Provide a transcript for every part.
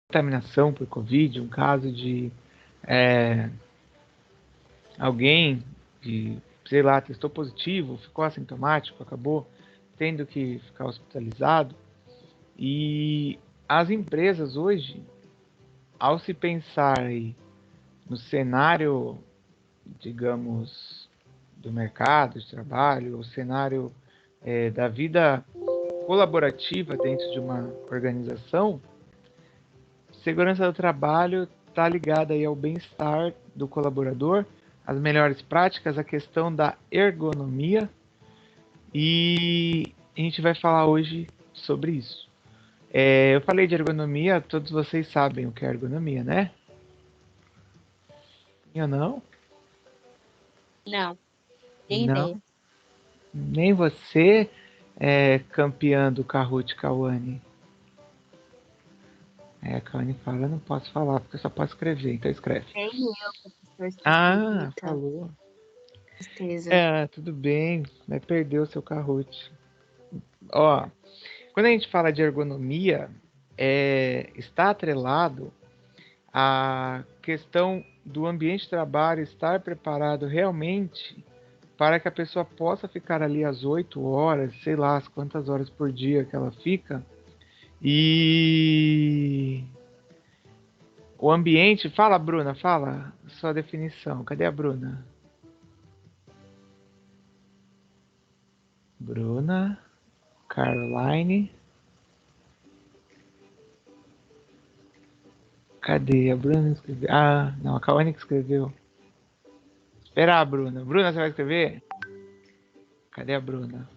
contaminação por Covid, um caso de alguém que, sei lá, testou positivo, ficou assintomático, acabou tendo que ficar hospitalizado. E as empresas hoje, ao se pensar aí no cenário, digamos, do mercado de trabalho, o cenário da vida colaborativa dentro de uma organização, segurança do trabalho está ligada aí ao bem-estar do colaborador, as melhores práticas, a questão da ergonomia, e a gente vai falar hoje sobre isso. Eu falei de ergonomia, todos vocês sabem o que é ergonomia, né? Eu não? Não, nem Não. ideia. Nem você, campeã do Kahoot Kawane. A Kawane fala, eu não posso falar porque eu só posso escrever, então escreve. Nem eu, professor Ah, Espírita. falou. Tristeza. Tudo bem, mas perdeu o seu Kahoot. Ó, quando a gente fala de ergonomia, está atrelado à questão do ambiente de trabalho estar preparado realmente para que a pessoa possa ficar ali às 8 horas, sei lá, as quantas horas por dia que ela fica. E o ambiente, fala Bruna, fala sua definição. Cadê a Bruna? Bruna, Caroline. Cadê? A Bruna escreveu. Ah, não, a Kawane que escreveu. Espera a Bruna. Bruna, você vai escrever? Cadê a Bruna?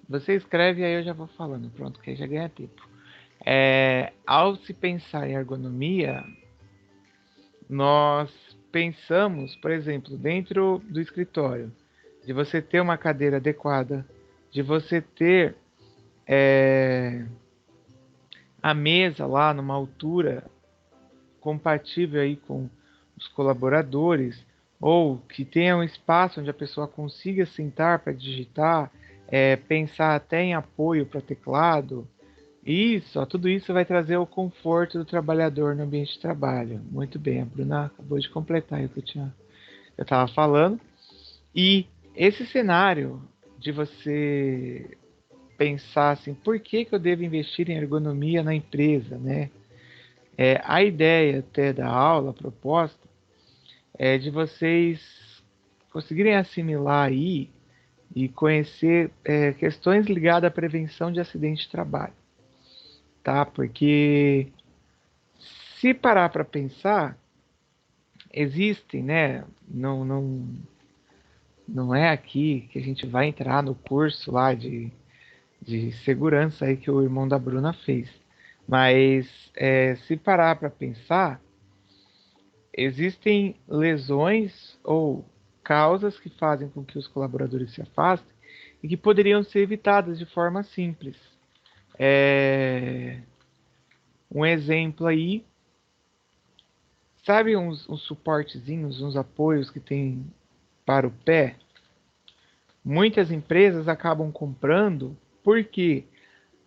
Você escreve e aí eu já vou falando. Pronto, que aí já ganha tempo. Ao se pensar em ergonomia, nós pensamos, por exemplo, dentro do escritório, de você ter uma cadeira adequada, de você ter a mesa lá numa altura compatível aí com os colaboradores, ou que tenha um espaço onde a pessoa consiga sentar para digitar, pensar até em apoio para teclado. Isso, ó, tudo isso vai trazer o conforto do trabalhador no ambiente de trabalho. Muito bem, a Bruna acabou de completar o que eu estava falando. E esse cenário de você pensar assim, por que eu devo investir em ergonomia na empresa, né? A ideia até da aula, a proposta, é de vocês conseguirem assimilar aí e conhecer questões ligadas à prevenção de acidente de trabalho, tá? Porque se parar para pensar, existem, né? Não é aqui que a gente vai entrar no curso lá de segurança aí que o irmão da Bruna fez. Mas se parar para pensar, existem lesões ou causas que fazem com que os colaboradores se afastem e que poderiam ser evitadas de forma simples. Um exemplo aí, sabe uns suportezinhos, uns apoios que tem para o pé? Muitas empresas acabam comprando porque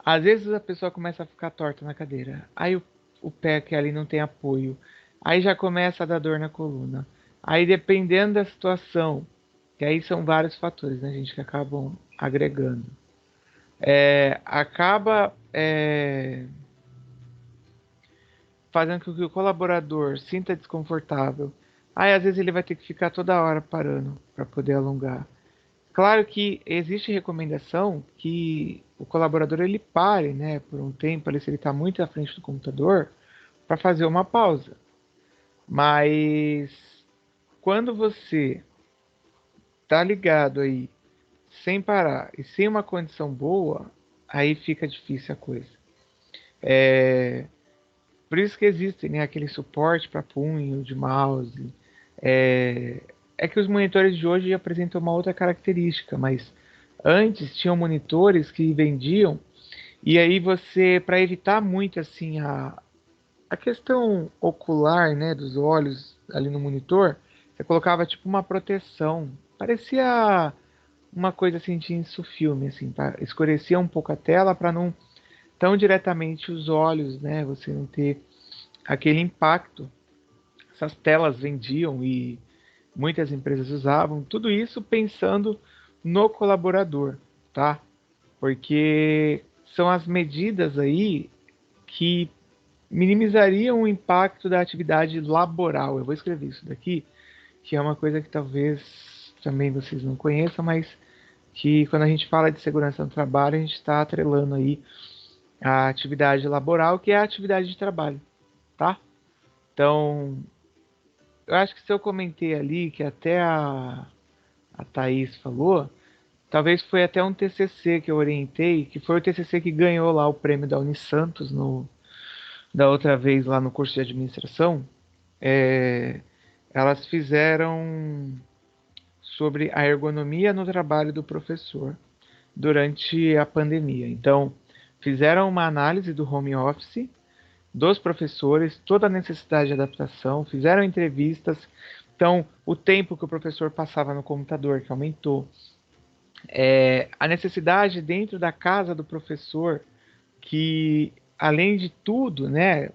às vezes a pessoa começa a ficar torta na cadeira, aí o pé que ali não tem apoio, aí já começa a dar dor na coluna. Aí dependendo da situação, que aí são vários fatores, né, gente, que acabam agregando. Acaba fazendo com que o colaborador sinta desconfortável. Aí às vezes ele vai ter que ficar toda hora parando para poder alongar. Claro que existe recomendação que o colaborador ele pare, né, por um tempo, ali, se ele está muito à frente do computador, para fazer uma pausa. Mas quando você está ligado aí, sem parar e sem uma condição boa, aí fica difícil a coisa. Por isso que existem, né, aquele suporte para punho de mouse. É que os monitores de hoje apresentam uma outra característica, mas antes tinham monitores que vendiam e aí você, para evitar muito assim a questão ocular, né, dos olhos ali no monitor, você colocava tipo uma proteção. Parecia uma coisa assim de insufilme, assim, escurecia um pouco a tela para não tão diretamente os olhos, né? Você não ter aquele impacto. Essas telas vendiam e muitas empresas usavam, tudo isso pensando no colaborador, tá? Porque são as medidas aí que minimizariam o impacto da atividade laboral. Eu vou escrever isso daqui, que é uma coisa que talvez também vocês não conheçam, mas que quando a gente fala de segurança no trabalho, a gente está atrelando aí a atividade laboral, que é a atividade de trabalho, tá? Então, eu acho que se eu comentei ali, que até a Thaís falou, talvez foi até um TCC que eu orientei, que foi o TCC que ganhou lá o prêmio da Unisantos da outra vez lá no curso de administração. É, elas fizeram sobre a ergonomia no trabalho do professor durante a pandemia. Então, fizeram uma análise do home office, dos professores, toda a necessidade de adaptação, fizeram entrevistas. Então, o tempo que o professor passava no computador, que aumentou, a necessidade dentro da casa do professor, que além de tudo, né,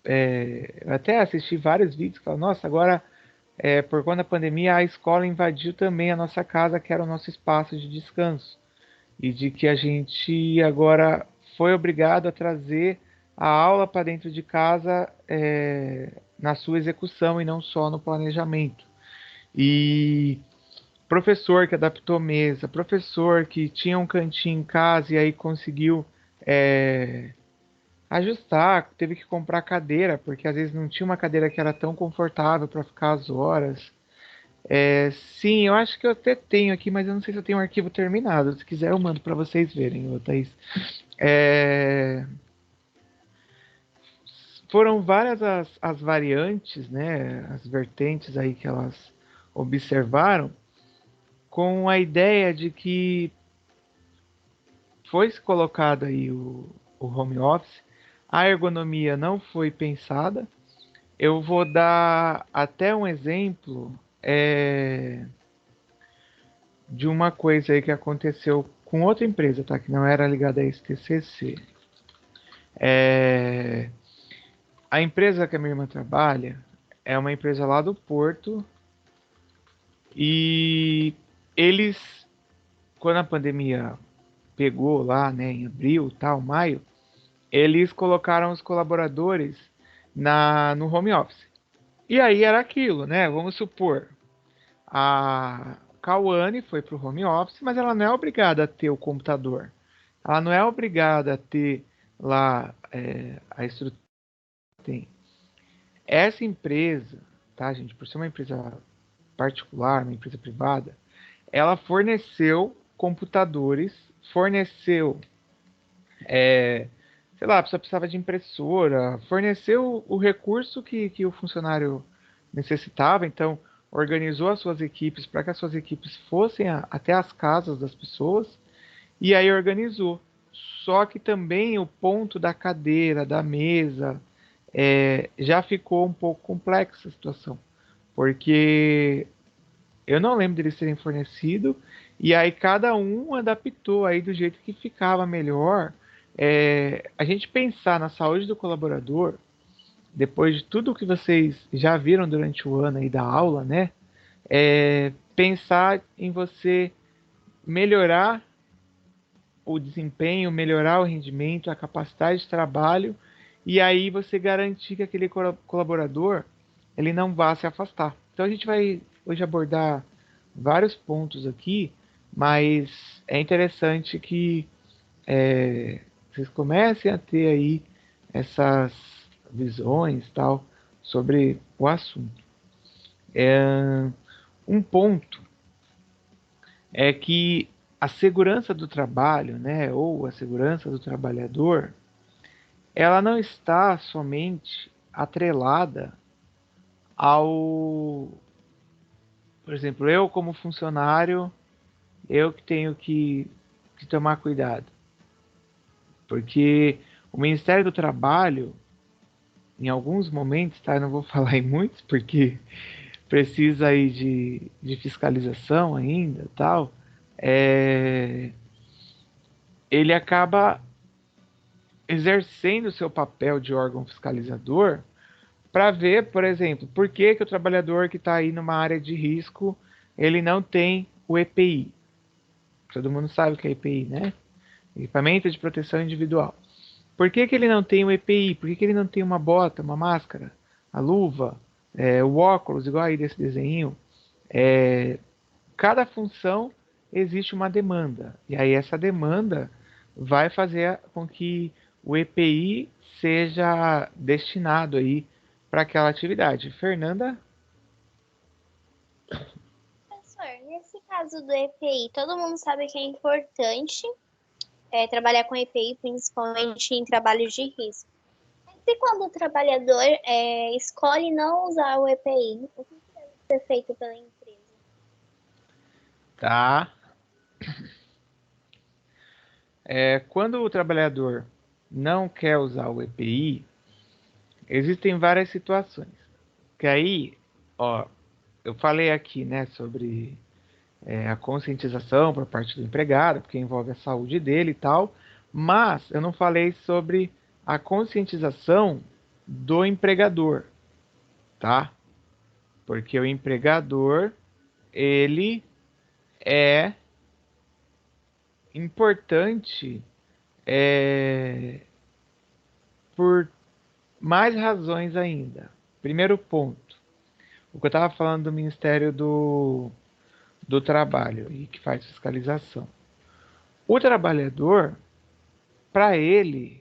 eu até assisti vários vídeos que falam, nossa, agora por conta da pandemia a escola invadiu também a nossa casa, que era o nosso espaço de descanso, e de que a gente agora foi obrigado a trazer a aula para dentro de casa na sua execução e não só no planejamento. E professor que adaptou mesa, professor que tinha um cantinho em casa e aí conseguiu é, ajustar, teve que comprar cadeira, porque às vezes não tinha uma cadeira que era tão confortável para ficar as horas. Sim, eu acho que eu até tenho aqui, mas eu não sei se eu tenho um arquivo terminado. Se quiser, eu mando para vocês verem, Thaís. É, foram várias as variantes, né, as vertentes aí que elas observaram, com a ideia de que foi colocado aí o home office, a ergonomia não foi pensada. Eu vou dar até um exemplo de uma coisa aí que aconteceu com outra empresa, tá? Que não era ligada a esse TCC. É, a empresa que a minha irmã trabalha é uma empresa lá do Porto e eles, quando a pandemia pegou lá, né, em abril, tal, maio, eles colocaram os colaboradores no home office. E aí era aquilo, né? Vamos supor, a Cauane foi para o home office, mas ela não é obrigada a ter o computador. Ela não é obrigada a ter lá a estrutura que tem. Essa empresa, tá, gente? Por ser uma empresa particular, uma empresa privada, ela forneceu computadores, forneceu, sei lá, a pessoa precisava de impressora, forneceu o recurso que o funcionário necessitava, então organizou as suas equipes para que as suas equipes fossem até as casas das pessoas e aí organizou. Só que também o ponto da cadeira, da mesa, já ficou um pouco complexa a situação, porque eu não lembro deles terem fornecido, e aí cada um adaptou aí do jeito que ficava melhor. A gente pensar na saúde do colaborador, depois de tudo que vocês já viram durante o ano aí da aula, né? Pensar em você melhorar o desempenho, melhorar o rendimento, a capacidade de trabalho, e aí você garantir que aquele colaborador ele não vá se afastar. Então a gente vai hoje abordar vários pontos aqui, mas é interessante que vocês comecem a ter aí essas visões tal sobre o assunto. Um ponto é que a segurança do trabalho, né, ou a segurança do trabalhador, ela não está somente atrelada ao, por exemplo, eu como funcionário, eu que tenho que tomar cuidado, porque o Ministério do Trabalho, em alguns momentos, tá, eu não vou falar em muitos, porque precisa aí de fiscalização ainda, tal, é, ele acaba exercendo o seu papel de órgão fiscalizador para ver, por exemplo, por que, que o trabalhador que está aí numa área de risco ele não tem o EPI. Todo mundo sabe o que é EPI, né? Equipamento de proteção individual. Por que, que ele não tem o EPI? Por que, que ele não tem uma bota, uma máscara, a luva, o óculos, igual aí desse desenho? Cada função existe uma demanda. E aí essa demanda vai fazer com que o EPI seja destinado aí para aquela atividade. Fernanda? Professor, nesse caso do EPI, todo mundo sabe que é importante trabalhar com EPI, principalmente em trabalhos de risco. E quando o trabalhador escolhe não usar o EPI, o que deve ser feito pela empresa? Tá. Quando o trabalhador não quer usar o EPI, existem várias situações. Que aí, ó, eu falei aqui, né, sobre a conscientização por parte do empregado, porque envolve a saúde dele e tal, mas eu não falei sobre a conscientização do empregador, tá? Porque o empregador, ele é importante por mais razões ainda. Primeiro ponto, o que eu estava falando do Ministério do Trabalho e que faz fiscalização. O trabalhador, para ele,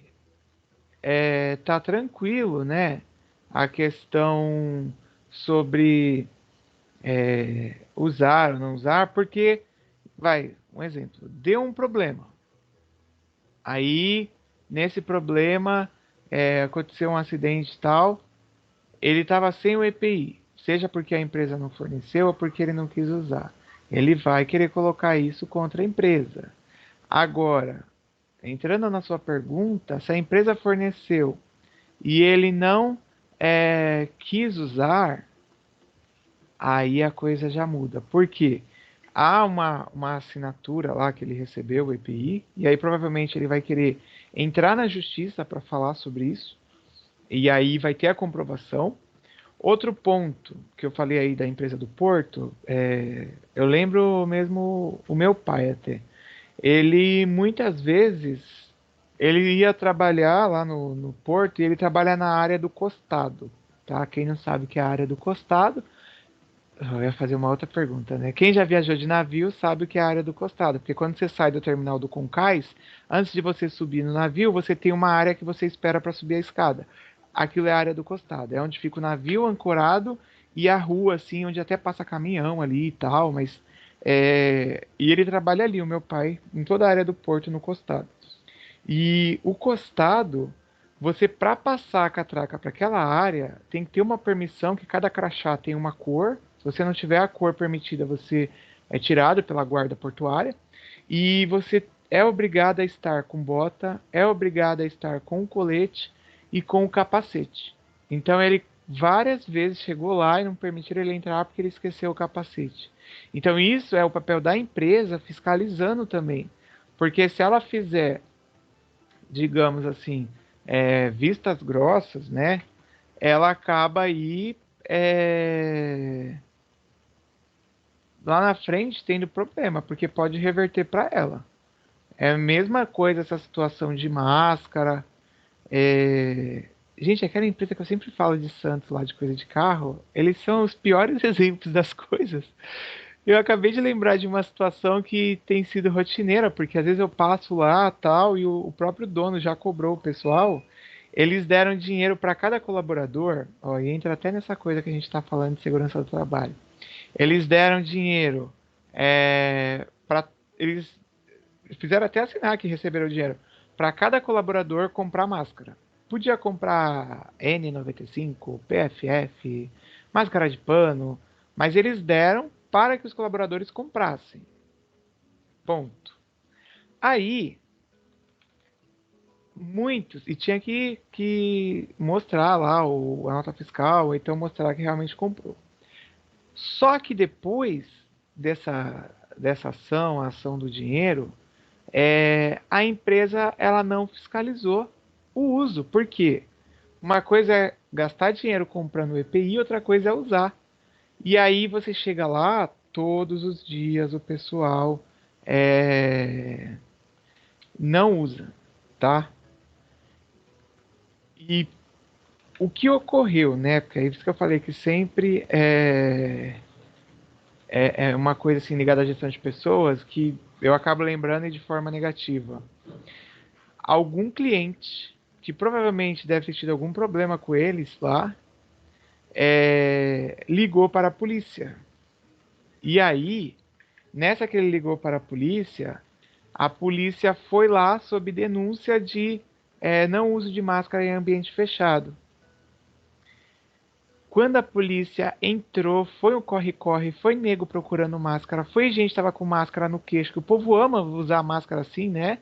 tá tranquilo, né? A questão sobre usar ou não usar, porque, vai, um exemplo, deu um problema. Aí, nesse problema, aconteceu um acidente e tal, ele estava sem o EPI, seja porque a empresa não forneceu ou porque ele não quis usar. Ele vai querer colocar isso contra a empresa. Agora, entrando na sua pergunta, se a empresa forneceu e ele não quis usar, aí a coisa já muda. Por quê? Há uma assinatura lá que ele recebeu, o EPI, e aí provavelmente ele vai querer entrar na justiça para falar sobre isso, e aí vai ter a comprovação. Outro ponto que eu falei aí da empresa do Porto, eu lembro mesmo o meu pai até. Ele muitas vezes ele ia trabalhar lá no Porto e ele trabalha na área do costado, tá? Quem não sabe o que é a área do costado, eu ia fazer uma outra pergunta, né? Quem já viajou de navio sabe o que é a área do costado, porque quando você sai do terminal do Concais, antes de você subir no navio, você tem uma área que você espera para subir a escada. Aquilo é a área do costado, é onde fica o navio ancorado e a rua, assim, onde até passa caminhão ali e tal, mas e ele trabalha ali, o meu pai, em toda a área do porto no costado. E o costado, você para passar a catraca para aquela área, tem que ter uma permissão que cada crachá tem uma cor. Se você não tiver a cor permitida, você é tirado pela guarda portuária. E você é obrigado a estar com bota, é obrigado a estar com o colete e com o capacete. Então ele várias vezes chegou lá e não permitiram ele entrar porque ele esqueceu o capacete. Então isso é o papel da empresa fiscalizando também. Porque se ela fizer, digamos assim, vistas grossas, né? Ela acaba aí lá na frente tendo problema, porque pode reverter para ela. É a mesma coisa essa situação de máscara. Gente, aquela empresa que eu sempre falo de Santos lá de coisa de carro, eles são os piores exemplos das coisas. Eu acabei de lembrar de uma situação que tem sido rotineira, porque às vezes eu passo lá tal e o próprio dono já cobrou o pessoal. Eles deram dinheiro para cada colaborador, ó, e entra até nessa coisa que a gente está falando de segurança do trabalho. Eles deram dinheiro para eles fizeram até assinar que receberam dinheiro para cada colaborador comprar máscara. Podia comprar N95, PFF, máscara de pano, mas eles deram para que os colaboradores comprassem. Ponto. Aí, muitos, e tinha que mostrar lá a nota fiscal, ou então mostrar que realmente comprou. Só que depois dessa, dessa ação, a ação do dinheiro, a empresa ela não fiscalizou o uso. Por quê? Uma coisa é gastar dinheiro comprando EPI, outra coisa é usar. E aí você chega lá, todos os dias o pessoal não usa, tá? E o que ocorreu, né? Porque é isso que eu falei que sempre é uma coisa assim ligada à gestão de pessoas que eu acabo lembrando de forma negativa. Algum cliente que provavelmente deve ter tido algum problema com eles lá, ligou para a polícia. E aí, nessa que ele ligou para a polícia foi lá sob denúncia de não uso de máscara em ambiente fechado. Quando a polícia entrou, foi um corre-corre, foi nego procurando máscara, foi gente que estava com máscara no queixo, que o povo ama usar máscara assim, né?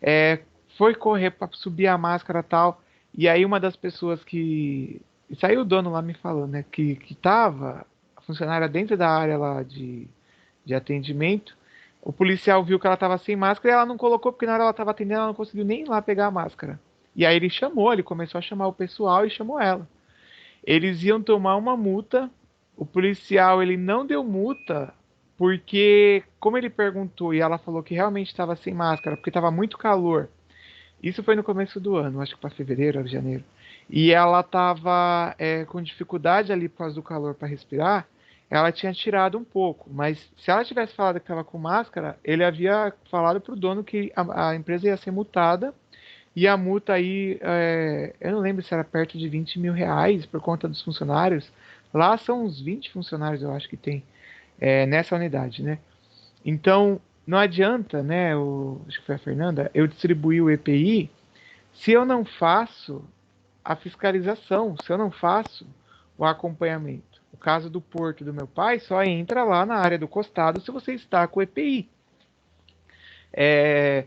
É, foi correr para subir a máscara e tal. E aí uma das pessoas que. Isso aí o dono lá me falou, né? Que tava, a funcionária dentro da área lá de atendimento, o policial viu que ela estava sem máscara e ela não colocou, porque na hora ela estava atendendo, ela não conseguiu nem ir lá pegar a máscara. E aí ele começou a chamar o pessoal e chamou ela. Eles iam tomar uma multa. O policial ele não deu multa porque, como ele perguntou e ela falou que realmente estava sem máscara, porque estava muito calor. Isso foi no começo do ano, acho que para fevereiro ou janeiro. E ela estava com dificuldade ali por causa do calor para respirar. Ela tinha tirado um pouco, mas se ela tivesse falado que estava com máscara, ele havia falado para o dono que a empresa ia ser multada e a multa aí, eu não lembro se era perto de R$ 20.000 por conta dos funcionários. Lá são uns 20 funcionários, eu acho que tem, nessa unidade, né? Então, não adianta, né? Acho que foi a Fernanda, eu distribuir o EPI se eu não faço a fiscalização, se eu não faço o acompanhamento. O caso do porto do meu pai só entra lá na área do costado se você está com o EPI. É,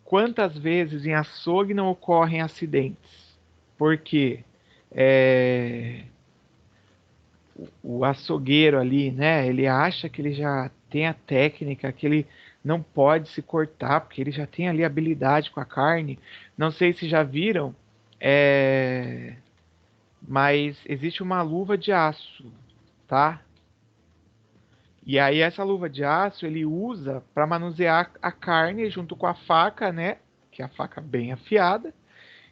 quantas vezes em açougue não ocorrem acidentes? Porque é, o açougueiro ali, né? Ele acha que ele já tem a técnica, que ele não pode se cortar, porque ele já tem ali habilidade com a carne. Não sei se já viram, é, mas existe uma luva de aço, tá? E aí essa luva de aço ele usa para manusear a carne junto com a faca, né? Que é a faca bem afiada.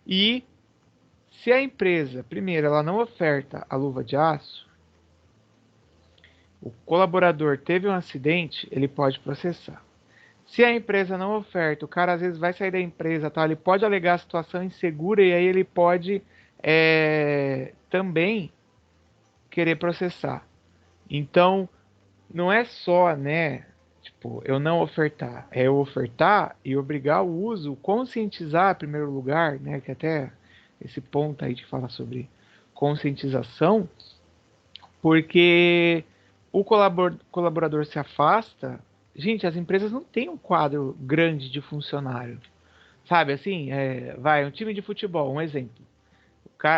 E se a empresa, primeiro, ela não oferta a luva de aço, o colaborador teve um acidente, ele pode processar. Se a empresa não oferta, o cara às vezes vai sair da empresa, tá? Ele pode alegar a situação insegura e aí ele pode também querer processar. Então, não é só, né? Tipo, eu não ofertar, é eu ofertar e obrigar o uso, conscientizar em primeiro lugar, né? Que até esse ponto aí de falar sobre conscientização, porque o colaborador se afasta. Gente, as empresas não têm um quadro grande de funcionário. Sabe assim, vai, um time de futebol, um exemplo.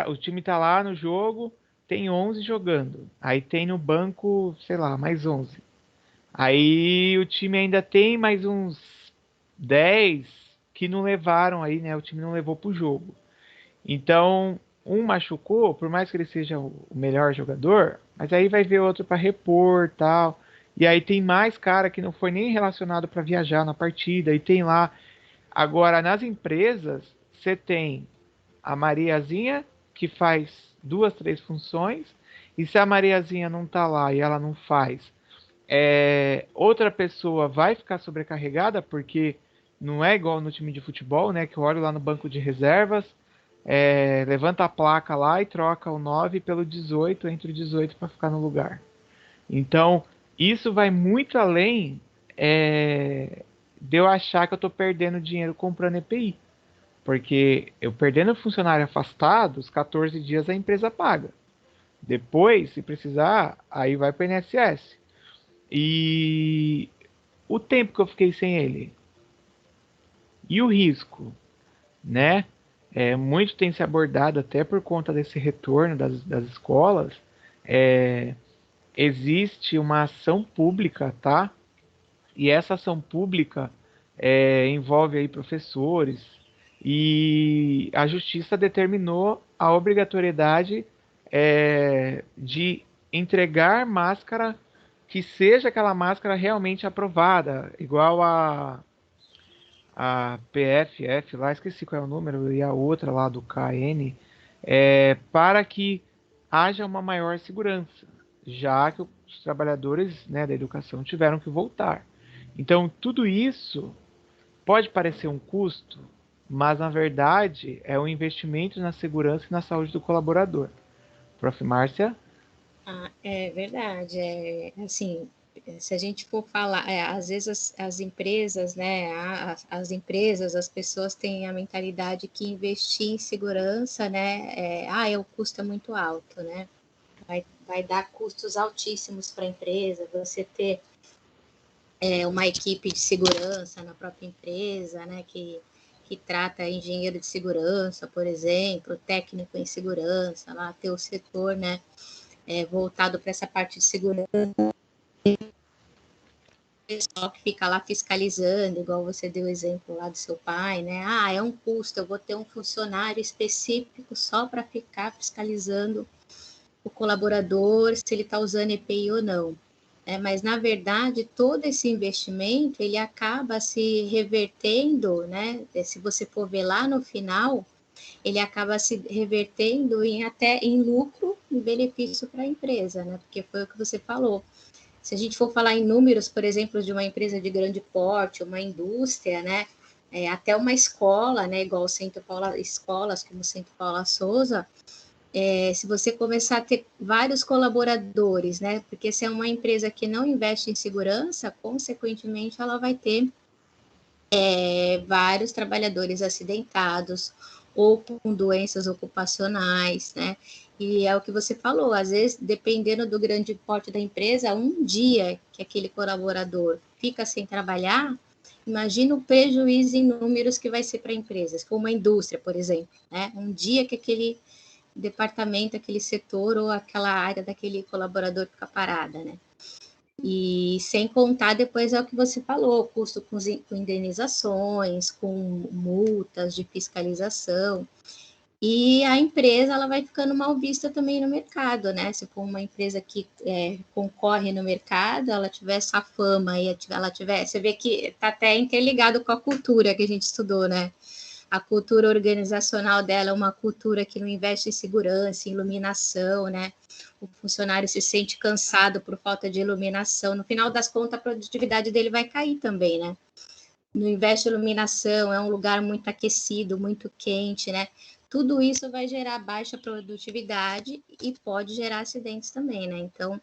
O time tá lá no jogo, tem 11 jogando. Aí tem no banco, sei lá, mais 11. Aí o time ainda tem mais uns 10 que não levaram aí, né? O time não levou pro jogo. Então, um machucou, por mais que ele seja o melhor jogador, mas aí vai ver outro para repor, tal. E aí tem mais cara que não foi nem relacionado para viajar na partida e tem lá. Agora nas empresas, você tem a Mariazinha que faz duas, três funções, e se a Mariazinha não tá lá e ela não faz, outra pessoa vai ficar sobrecarregada porque não é igual no time de futebol, né? Que eu olho lá no banco de reservas, levanta a placa lá e troca o 9 pelo 18, entre o 18 para ficar no lugar. Então, isso vai muito além de eu achar que eu estou perdendo dinheiro comprando EPI. Porque eu perdendo funcionário afastado, os 14 dias a empresa paga. Depois, se precisar, aí vai para o INSS. E o tempo que eu fiquei sem ele? E o risco, né? Muito tem se abordado até por conta desse retorno das escolas. Existe uma ação pública, tá? E essa ação pública envolve aí professores, e a justiça determinou a obrigatoriedade de entregar máscara que seja aquela máscara realmente aprovada, igual a PFF lá, esqueci qual é o número, e a outra lá do KN, para que haja uma maior segurança, já que os trabalhadores, né, da educação tiveram que voltar. Então, tudo isso pode parecer um custo, mas na verdade é um investimento na segurança e na saúde do colaborador. Prof. Márcia? Ah, é verdade. Assim, se a gente for falar, às vezes as empresas, né, as empresas, as pessoas têm a mentalidade que investir em segurança, né, o custo é muito alto, né? Vai dar custos altíssimos para a empresa, você ter uma equipe de segurança na própria empresa, né, que trata engenheiro de segurança, por exemplo, técnico em segurança, lá ter o setor, né, voltado para essa parte de segurança, pessoal que fica lá fiscalizando, igual você deu o exemplo lá do seu pai, né? Ah, é um custo, eu vou ter um funcionário específico só para ficar fiscalizando o colaborador, se ele está usando EPI ou não. Mas, na verdade, todo esse investimento, ele acaba se revertendo, né? Se você for ver lá no final, ele acaba se revertendo até em lucro e benefício para a empresa, né? Porque foi o que você falou. Se a gente for falar em números, por exemplo, de uma empresa de grande porte, uma indústria, né? Até uma escola, né? Igual o Centro Paula, escolas como o Centro Paula Souza, se você começar a ter vários colaboradores, né? Porque se é uma empresa que não investe em segurança, consequentemente ela vai ter vários trabalhadores acidentados ou com doenças ocupacionais, né? E é o que você falou, às vezes, dependendo do grande porte da empresa, um dia que aquele colaborador fica sem trabalhar, imagina o prejuízo em números que vai ser para empresas, como a indústria, por exemplo, né? Um dia que aquele departamento, aquele setor ou aquela área daquele colaborador fica parada, né? E sem contar depois é o que você falou, custo com indenizações, com multas de fiscalização. E a empresa ela vai ficando mal vista também no mercado, né? Se for uma empresa que concorre no mercado, ela tiver essa fama e ela tiver, você vê que está até interligado com a cultura que a gente estudou, né? A cultura organizacional dela é uma cultura que não investe em segurança, em iluminação, né? O funcionário se sente cansado por falta de iluminação. No final das contas, a produtividade dele vai cair também, né? Não investe em iluminação, é um lugar muito aquecido, muito quente, né? Tudo isso vai gerar baixa produtividade e pode gerar acidentes também, né? Então,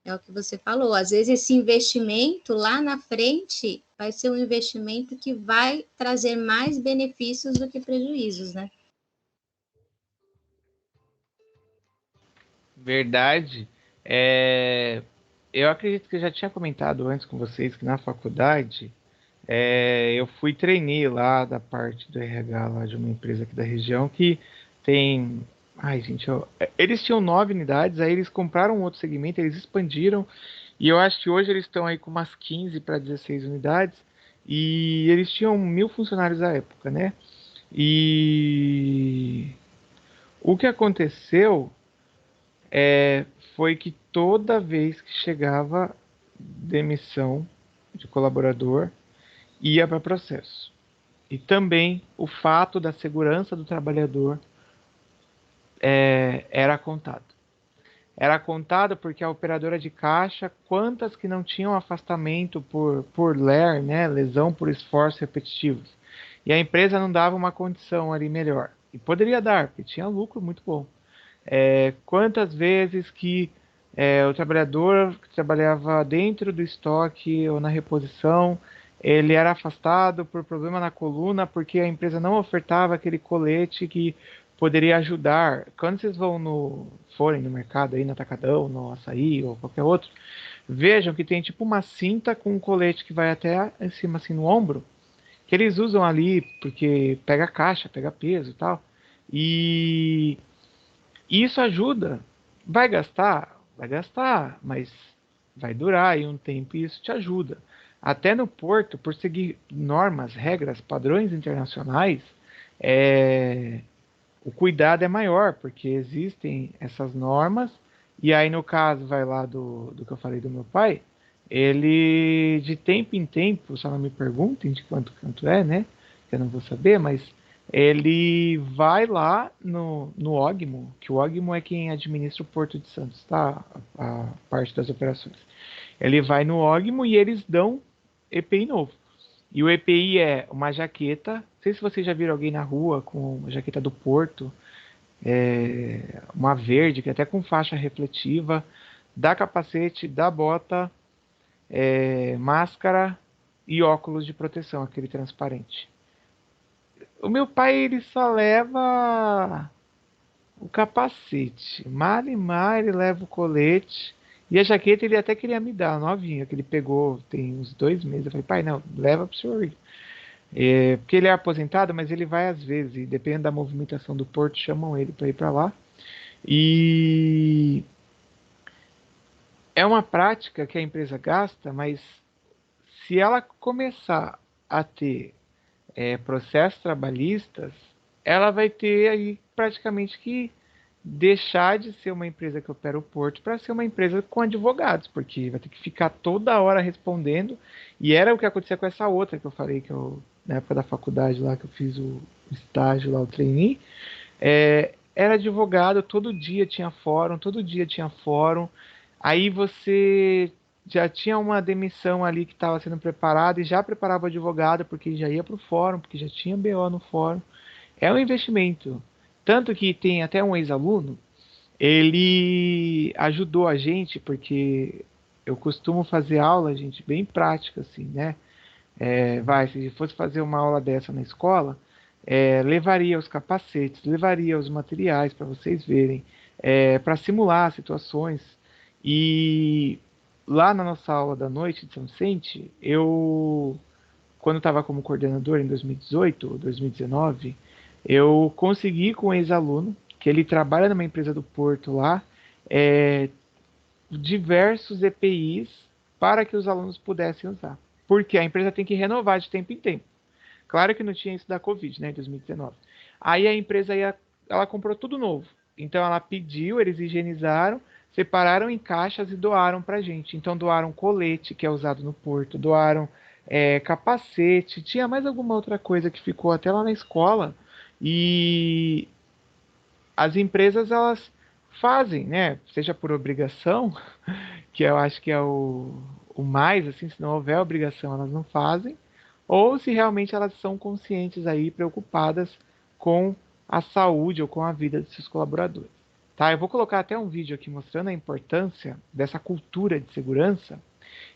é o que você falou. Às vezes, esse investimento lá na frente vai ser um investimento que vai trazer mais benefícios do que prejuízos, né? Verdade. Eu acredito que eu já tinha comentado antes com vocês que na faculdade eu fui trainee lá da parte do RH lá de uma empresa aqui da região que tem. Ai, gente, eles tinham 9 unidades, aí eles compraram um outro segmento, eles expandiram, e eu acho que hoje eles estão aí com umas 15 para 16 unidades, e eles tinham 1.000 funcionários à época, né? E o que aconteceu foi que toda vez que chegava demissão de colaborador, ia para processo. E também o fato da segurança do trabalhador era contado. Era contado porque a operadora de caixa, quantas que não tinham afastamento por LER, né, lesão por esforços repetitivos, e a empresa não dava uma condição ali melhor. E poderia dar, porque tinha lucro muito bom. Quantas vezes que o trabalhador que trabalhava dentro do estoque ou na reposição, ele era afastado por problema na coluna porque a empresa não ofertava aquele colete que poderia ajudar. Quando vocês forem no mercado aí, no Atacadão, no Açaí ou qualquer outro, vejam que tem tipo uma cinta com um colete que vai até em cima assim no ombro, que eles usam ali porque pega caixa, pega peso e tal. E isso ajuda. Vai gastar? Vai gastar, mas vai durar aí um tempo e isso te ajuda. até no porto, por seguir normas, regras, padrões internacionais, o cuidado é maior, porque existem essas normas, e aí no caso, vai lá do que eu falei do meu pai, ele de tempo em tempo, só não me perguntem de quanto é, né? Que eu não vou saber, mas ele vai lá no OGMO, que o OGMO é quem administra o Porto de Santos, tá? A parte das operações. Ele vai no OGMO e eles dão EPI novo. E o EPI é uma jaqueta. Não sei se vocês já viram alguém na rua com uma jaqueta do Porto, uma verde, que é até com faixa refletiva, dá capacete, dá bota, máscara e óculos de proteção, aquele transparente. O meu pai, ele só leva o capacete. Mal e mal ele leva o colete. E a jaqueta ele até queria me dar, novinha, que ele pegou tem uns 2 meses. Eu falei, pai, não, leva pro senhor ir. Porque ele é aposentado, mas ele vai às vezes. E dependendo da movimentação do porto, chamam ele para ir para lá. E é uma prática que a empresa gasta, mas se ela começar a ter processos trabalhistas, ela vai ter aí praticamente que deixar de ser uma empresa que opera o porto para ser uma empresa com advogados, porque vai ter que ficar toda hora respondendo. E era o que acontecia com essa outra que eu falei, que eu, na época da faculdade lá, que eu fiz o estágio lá, o trainee, era advogado, todo dia tinha fórum, todo dia tinha fórum. Aí você já tinha uma demissão ali que estava sendo preparada e já preparava o advogado, porque já ia para o fórum, porque já tinha BO no fórum. É um investimento. Tanto que tem até um ex-aluno, ele ajudou a gente, porque eu costumo fazer aula, gente, bem prática, assim, né? Se fosse fazer uma aula dessa na escola, levaria os capacetes, levaria os materiais para vocês verem, para simular situações. E lá na nossa aula da noite de São Vicente, quando estava como coordenador em 2018 ou 2019, eu consegui com um ex-aluno, que ele trabalha numa empresa do Porto lá, diversos EPIs para que os alunos pudessem usar. Porque a empresa tem que renovar de tempo em tempo. Claro que não tinha isso da Covid, né, em 2019. Aí a empresa ela comprou tudo novo. Então ela pediu, eles higienizaram, separaram em caixas e doaram pra gente. Então doaram colete, que é usado no porto, doaram capacete, tinha mais alguma outra coisa que ficou até lá na escola. E as empresas, elas fazem, né, seja por obrigação, que eu acho que é o mais, assim, se não houver obrigação, elas não fazem, ou se realmente elas são conscientes aí, preocupadas com a saúde ou com a vida de seus colaboradores. Tá, eu vou colocar até um vídeo aqui mostrando a importância dessa cultura de segurança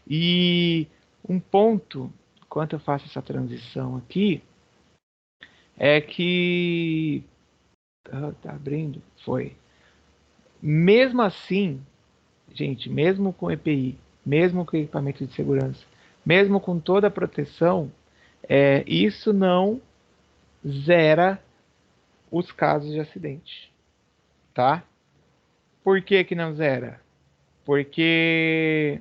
e um ponto, enquanto eu faço essa transição aqui, é que tá abrindo, foi. Mesmo assim, gente, mesmo com EPI, mesmo com equipamento de segurança, mesmo com toda a proteção, isso não zera os casos de acidente, tá? Por que que não zera? Porque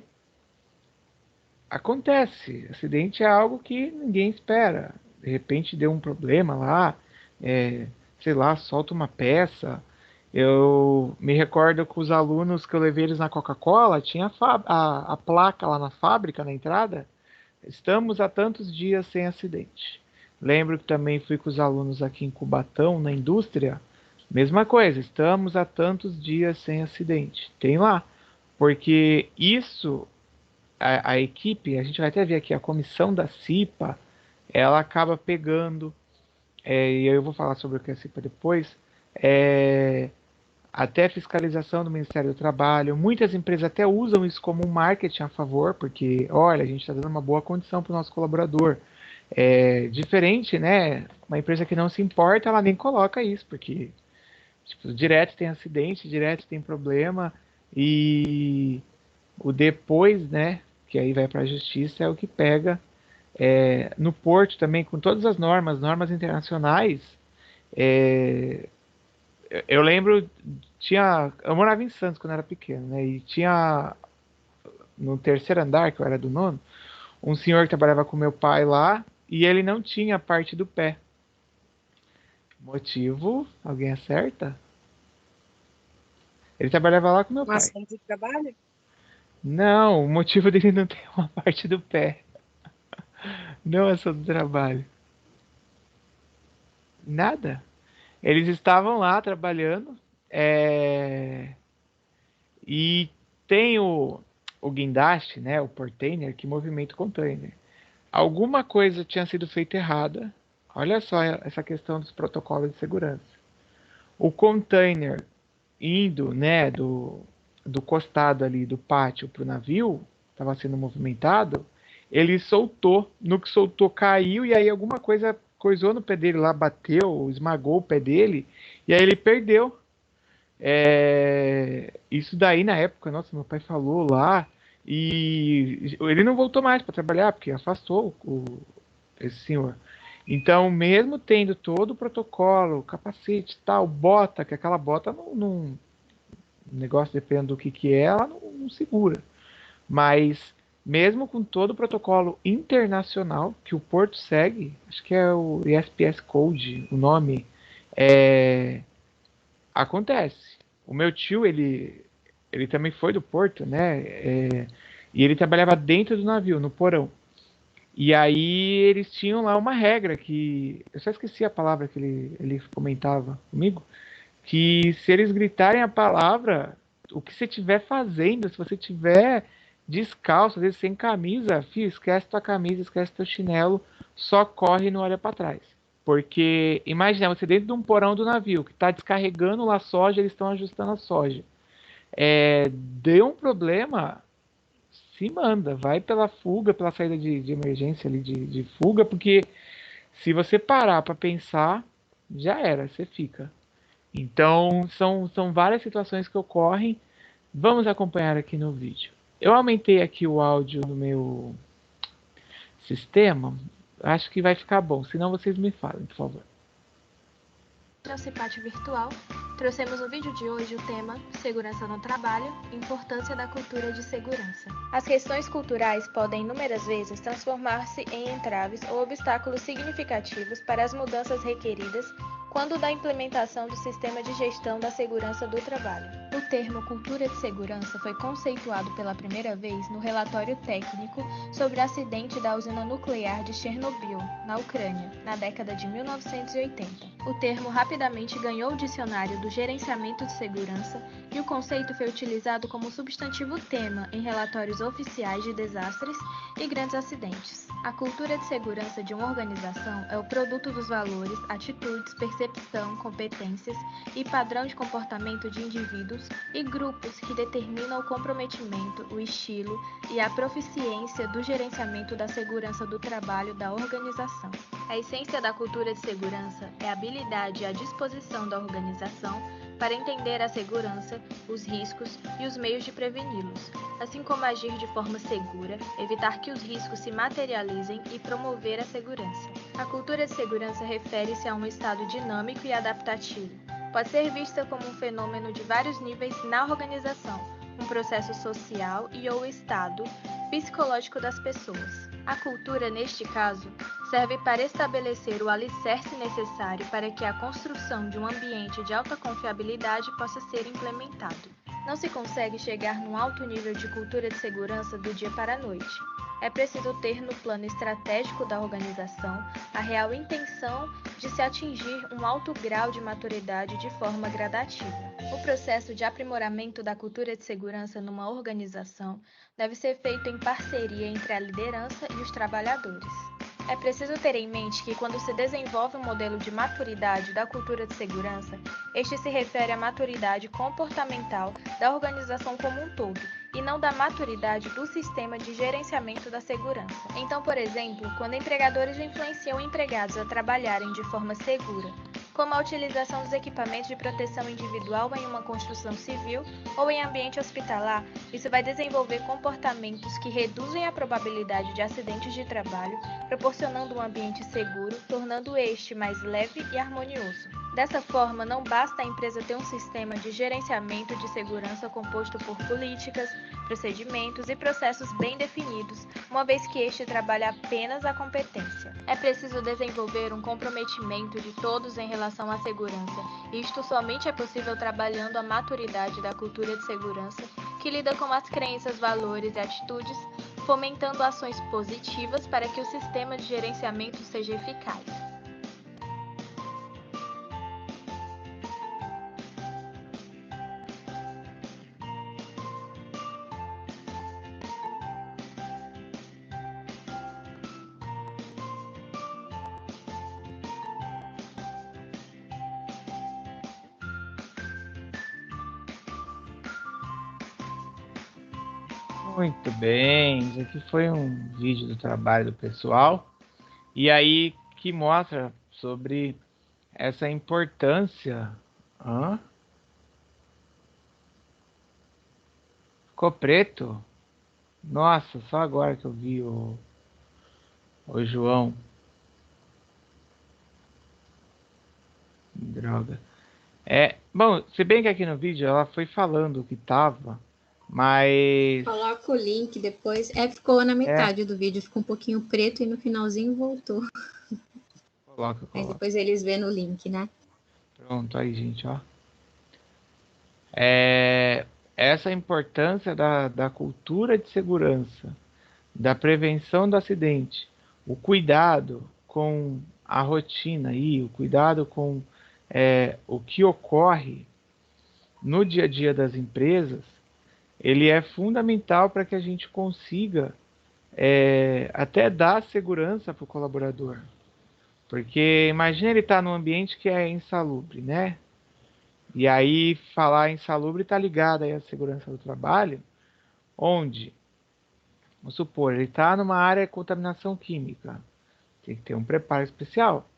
acontece, acidente é algo que ninguém espera. De repente deu um problema lá, sei lá, solta uma peça. Eu me recordo que os alunos que eu levei eles na Coca-Cola, tinha a placa lá na fábrica, na entrada, estamos há tantos dias sem acidente. Lembro que também fui com os alunos aqui em Cubatão, na indústria, mesma coisa, estamos há tantos dias sem acidente. Tem lá, porque isso, a equipe, a gente vai até ver aqui, a comissão da CIPA, ela acaba pegando, e eu vou falar sobre o que é a CIPA depois, até fiscalização do Ministério do Trabalho. Muitas empresas até usam isso como um marketing a favor, porque, olha, a gente está dando uma boa condição para o nosso colaborador. Diferente, né? Uma empresa que não se importa, ela nem coloca isso, porque tipo, direto tem acidente, direto tem problema, e o depois, né? Que aí vai para a justiça, é o que pega. No porto também, com todas as normas internacionais, eu lembro, eu morava em Santos quando eu era pequeno, né? E tinha no terceiro andar, que eu era do nono, um senhor que trabalhava com meu pai lá e ele não tinha a parte do pé. Motivo? Alguém acerta? Ele trabalhava lá com meu Um pai. acidente de trabalho? Não, o motivo dele não ter uma parte do pé. Não é só do trabalho. Nada. Eles estavam lá trabalhando. E tem o guindaste, né? O portainer que movimenta o container. Alguma coisa tinha sido feita errada. Olha só essa questão dos protocolos de segurança. O container indo, né, do costado ali do pátio para o navio, estava sendo movimentado, ele soltou. No que soltou, caiu e aí alguma coisa coisou no pé dele lá, bateu, esmagou o pé dele e aí ele perdeu. Isso daí na época, nossa, meu pai falou lá e ele não voltou mais para trabalhar porque afastou esse senhor. Então, mesmo tendo todo o protocolo, capacete, tal, bota, que aquela bota não o negócio, dependendo do que é, ela não segura. Mas, mesmo com todo o protocolo internacional que o Porto segue, acho que é o ISPS Code, o nome, acontece. O meu tio, ele também foi do Porto, né? E ele trabalhava dentro do navio, no porão. E aí eles tinham lá uma regra que. Eu só esqueci a palavra que ele comentava comigo. Que se eles gritarem a palavra, o que você estiver fazendo, se você estiver descalço, às vezes sem camisa, filho, esquece tua camisa, esquece teu chinelo, só corre e não olha para trás. Porque imagina você dentro de um porão do navio que está descarregando lá a soja, eles estão ajustando a soja. Deu um problema, se manda, vai pela fuga, pela saída de emergência ali de fuga, porque se você parar para pensar, já era, você fica. Então, são várias situações que ocorrem. Vamos acompanhar aqui no vídeo. Eu aumentei aqui o áudio no meu sistema. Acho que vai ficar bom. Se não, vocês me falem, por favor. No Cipate Virtual, trouxemos no vídeo de hoje o tema Segurança no Trabalho, Importância da Cultura de Segurança. As questões culturais podem inúmeras vezes transformar-se em entraves ou obstáculos significativos para as mudanças requeridas quando da implementação do sistema de gestão da segurança do trabalho. O termo cultura de segurança foi conceituado pela primeira vez no relatório técnico sobre o acidente da usina nuclear de Chernobyl, na Ucrânia, na década de 1980. O termo rapidamente ganhou o dicionário do gerenciamento de segurança e o conceito foi utilizado como substantivo tema em relatórios oficiais de desastres e grandes acidentes. A cultura de segurança de uma organização é o produto dos valores, atitudes, percepção, competências e padrão de comportamento de indivíduos e grupos que determinam o comprometimento, o estilo e a proficiência do gerenciamento da segurança do trabalho da organização. A essência da cultura de segurança é a habilidade e a disposição da organização para entender a segurança, os riscos e os meios de preveni-los, assim como agir de forma segura, evitar que os riscos se materializem e promover a segurança. A cultura de segurança refere-se a um estado dinâmico e adaptativo. Pode ser vista como um fenômeno de vários níveis na organização, um processo social e/ou estado psicológico das pessoas. A cultura, neste caso, serve para estabelecer o alicerce necessário para que a construção de um ambiente de alta confiabilidade possa ser implementado. Não se consegue chegar num alto nível de cultura de segurança do dia para a noite. É preciso ter no plano estratégico da organização a real intenção de se atingir um alto grau de maturidade de forma gradativa. O processo de aprimoramento da cultura de segurança numa organização deve ser feito em parceria entre a liderança e os trabalhadores. É preciso ter em mente que quando se desenvolve um modelo de maturidade da cultura de segurança, este se refere à maturidade comportamental da organização como um todo, e não da maturidade do sistema de gerenciamento da segurança. Então, por exemplo, quando empregadores influenciam empregados a trabalharem de forma segura, como a utilização dos equipamentos de proteção individual em uma construção civil ou em ambiente hospitalar, isso vai desenvolver comportamentos que reduzem a probabilidade de acidentes de trabalho, proporcionando um ambiente seguro, tornando este mais leve e harmonioso. Dessa forma, não basta a empresa ter um sistema de gerenciamento de segurança composto por políticas, procedimentos e processos bem definidos, uma vez que este trabalha apenas a competência. É preciso desenvolver um comprometimento de todos em relação à segurança, e isto somente é possível trabalhando a maturidade da cultura de segurança, que lida com as crenças, valores e atitudes, fomentando ações positivas para que o sistema de gerenciamento seja eficaz. Muito bem, isso aqui foi um vídeo do trabalho do pessoal, e aí que mostra sobre essa importância. Ficou preto? Nossa, só agora que eu vi o João. Droga. Bom, se bem que aqui no vídeo ela foi falando o que tava, mas... Coloca o link depois. Ficou na metade do vídeo, ficou um pouquinho preto e no finalzinho voltou. Coloca. Mas depois eles vêem no link, né? Pronto, aí, gente, ó. Essa importância da cultura de segurança, da prevenção do acidente, o cuidado com a rotina aí, o cuidado com o que ocorre no dia a dia das empresas, ele é fundamental para que a gente consiga até dar segurança para o colaborador. Porque imagina ele estar num ambiente que é insalubre, né? E aí falar insalubre está ligado aí à segurança do trabalho, onde, vamos supor, ele está numa área de contaminação química, tem que ter um preparo especial.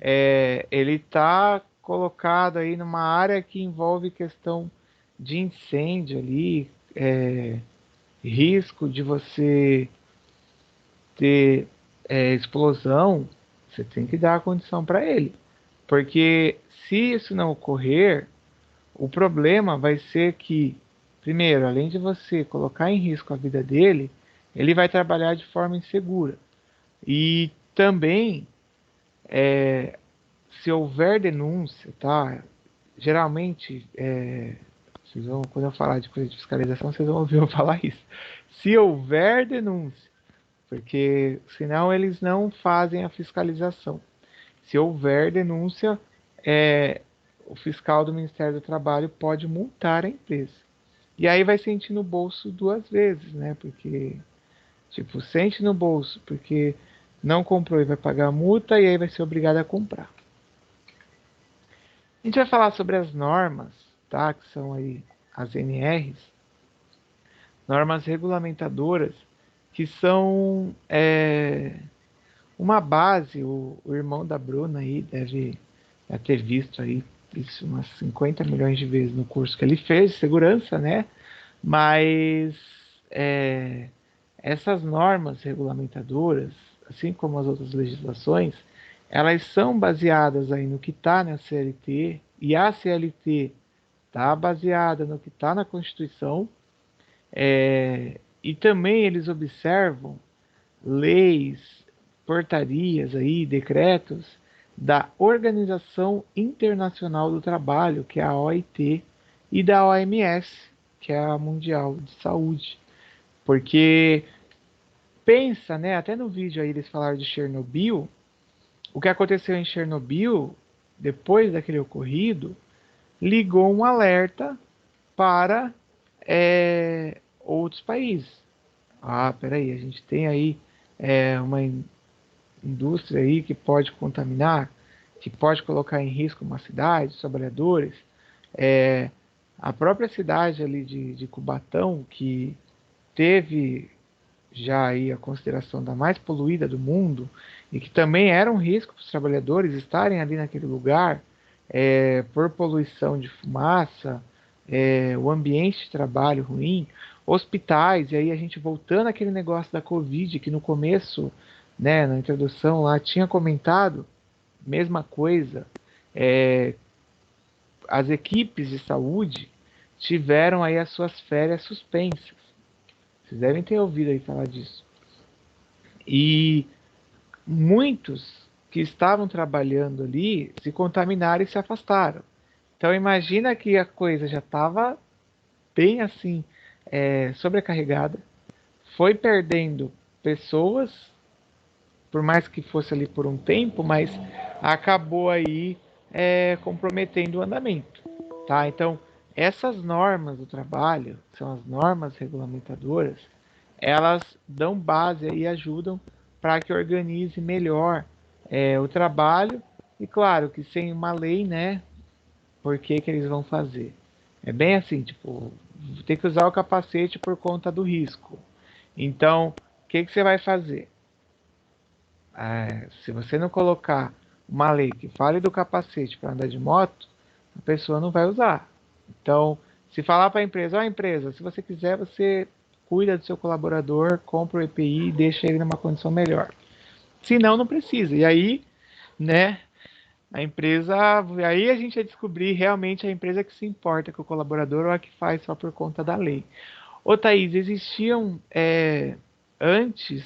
Ele está colocado aí numa área que envolve questão de incêndio ali, risco de você ter explosão, você tem que dar a condição para ele. Porque se isso não ocorrer, o problema vai ser que, primeiro, além de você colocar em risco a vida dele, ele vai trabalhar de forma insegura. E também, se houver denúncia, tá? Geralmente, quando eu falar de coisa de fiscalização, vocês vão ouvir eu falar isso. Se houver denúncia, porque senão eles não fazem a fiscalização. Se houver denúncia, o fiscal do Ministério do Trabalho pode multar a empresa. E aí vai sentir no bolso duas vezes, né? Porque, tipo, sente no bolso porque não comprou e vai pagar a multa, e aí vai ser obrigado a comprar. A gente vai falar sobre as normas, tá? Que são aí as NRs, normas regulamentadoras, que são uma base. O irmão da Bruna aí deve ter visto aí isso umas 50 milhões de vezes no curso que ele fez de segurança, né? Mas essas normas regulamentadoras, assim como as outras legislações, elas são baseadas aí no que está na CLT, e a CLT está baseada no que está na Constituição, e também eles observam leis, portarias aí, decretos da Organização Internacional do Trabalho, que é a OIT, e da OMS, que é a Mundial de Saúde. Porque pensa, né, até no vídeo aí eles falaram de Chernobyl, o que aconteceu em Chernobyl, depois daquele ocorrido, ligou um alerta para outros países. Peraí, a gente tem aí uma indústria aí que pode contaminar, que pode colocar em risco uma cidade, os trabalhadores. A própria cidade ali de Cubatão, que teve já aí a consideração da mais poluída do mundo, e que também era um risco para os trabalhadores estarem ali naquele lugar, por poluição de fumaça, o ambiente de trabalho ruim, hospitais, e aí a gente voltando àquele negócio da Covid, que no começo, né, na introdução lá, tinha comentado, mesma coisa, as equipes de saúde tiveram aí as suas férias suspensas. Vocês devem ter ouvido aí falar disso. E muitos que estavam trabalhando ali se contaminaram e se afastaram. Então imagina que a coisa já estava bem assim, sobrecarregada, foi perdendo pessoas, por mais que fosse ali por um tempo, mas acabou aí comprometendo o andamento, tá? Então essas normas do trabalho, que são as normas regulamentadoras, elas dão base e ajudam para que organize melhor o trabalho, e claro que sem uma lei, né? Por que que eles vão fazer? É bem assim, tipo, tem que usar o capacete por conta do risco. Então, o que que você vai fazer? Se você não colocar uma lei que fale do capacete para andar de moto, a pessoa não vai usar. Então, se falar para a empresa, ó, empresa, se você quiser, você cuida do seu colaborador, compra o EPI e deixa ele numa condição melhor. Se não, não precisa. E aí, né, a empresa, aí a gente vai descobrir realmente a empresa que se importa com o colaborador ou a que faz só por conta da lei. Ô Thaís, existiam antes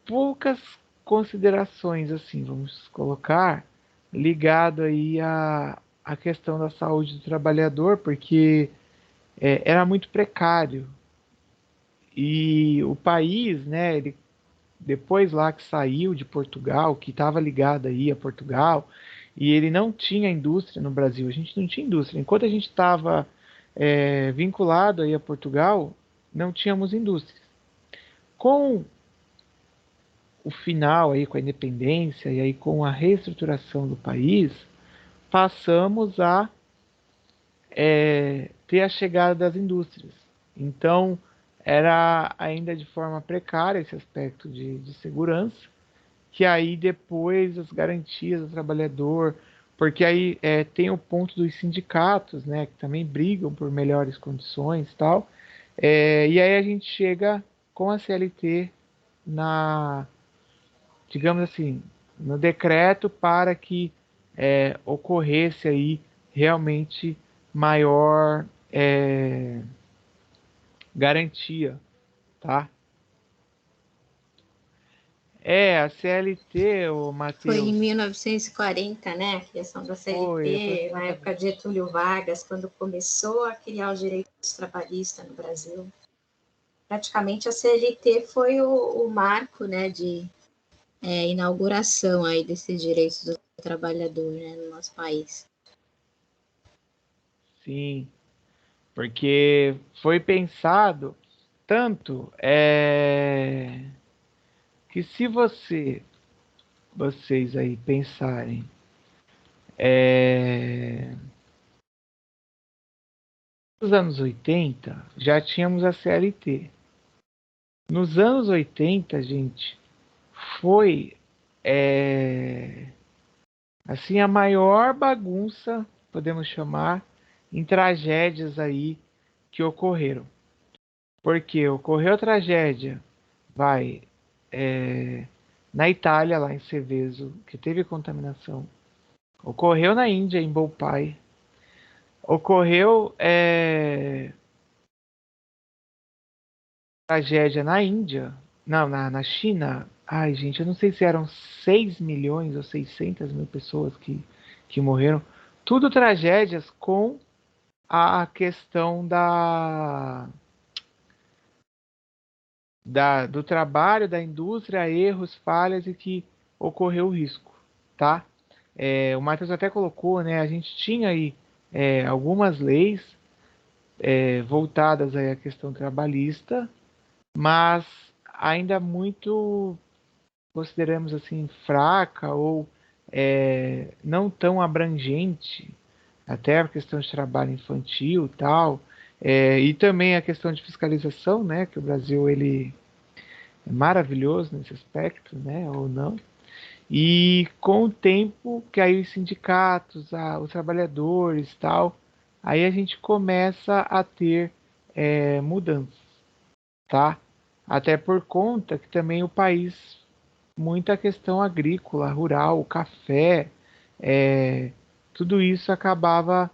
poucas considerações, assim, vamos colocar, ligado aí à questão da saúde do trabalhador, porque era muito precário. E o país, né, ele, depois lá que saiu de Portugal, que estava ligado aí a Portugal, e ele não tinha indústria no Brasil, a gente não tinha indústria. Enquanto a gente estava vinculado aí a Portugal, não tínhamos indústria. Com o final aí, com a independência e aí com a reestruturação do país, passamos a ter a chegada das indústrias. Então, era ainda de forma precária esse aspecto de segurança, que aí depois as garantias do trabalhador, porque aí tem o ponto dos sindicatos, né, que também brigam por melhores condições e tal, e aí a gente chega com a CLT na, digamos assim, no decreto para que ocorresse aí realmente maior garantia, tá? A CLT, o Foi em Matheus, 1940, né, a criação da foi CLT, na época de aproximadamente. Getúlio Vargas, quando começou a criar os direitos trabalhistas no Brasil. Praticamente a CLT foi o marco, né, de inauguração aí desses direitos do trabalhador, né, no nosso país. Sim, porque foi pensado tanto que se vocês aí pensarem nos anos 80 já tínhamos a CLT. Nos anos 80, gente, foi assim a maior bagunça, podemos chamar, em tragédias aí que ocorreram. Porque ocorreu a tragédia, vai, na Itália, lá em Seveso, que teve contaminação. Ocorreu na Índia, em Bhopal. Ocorreu tragédia na Índia, não, na China. Ai, gente, eu não sei se eram 6 milhões ou 600 mil pessoas que morreram. Tudo tragédias com a questão do trabalho, da indústria, erros, falhas e que ocorreu o risco, tá? O Matheus até colocou, né? A gente tinha aí algumas leis voltadas aí à questão trabalhista, mas ainda muito, consideramos assim, fraca ou não tão abrangente, até a questão de trabalho infantil e tal, e também a questão de fiscalização, né? Que o Brasil ele é maravilhoso nesse aspecto, né? Ou não. E com o tempo que aí os sindicatos, os trabalhadores tal, aí a gente começa a ter mudanças, tá? Até por conta que também o país, muita questão agrícola, rural, café, tudo isso acabava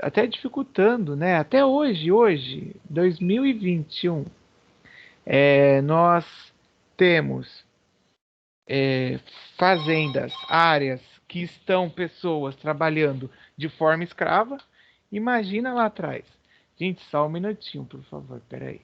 até dificultando, né? Até hoje, 2021, nós temos fazendas, áreas que estão pessoas trabalhando de forma escrava. Imagina lá atrás. Gente, só um minutinho, por favor, peraí.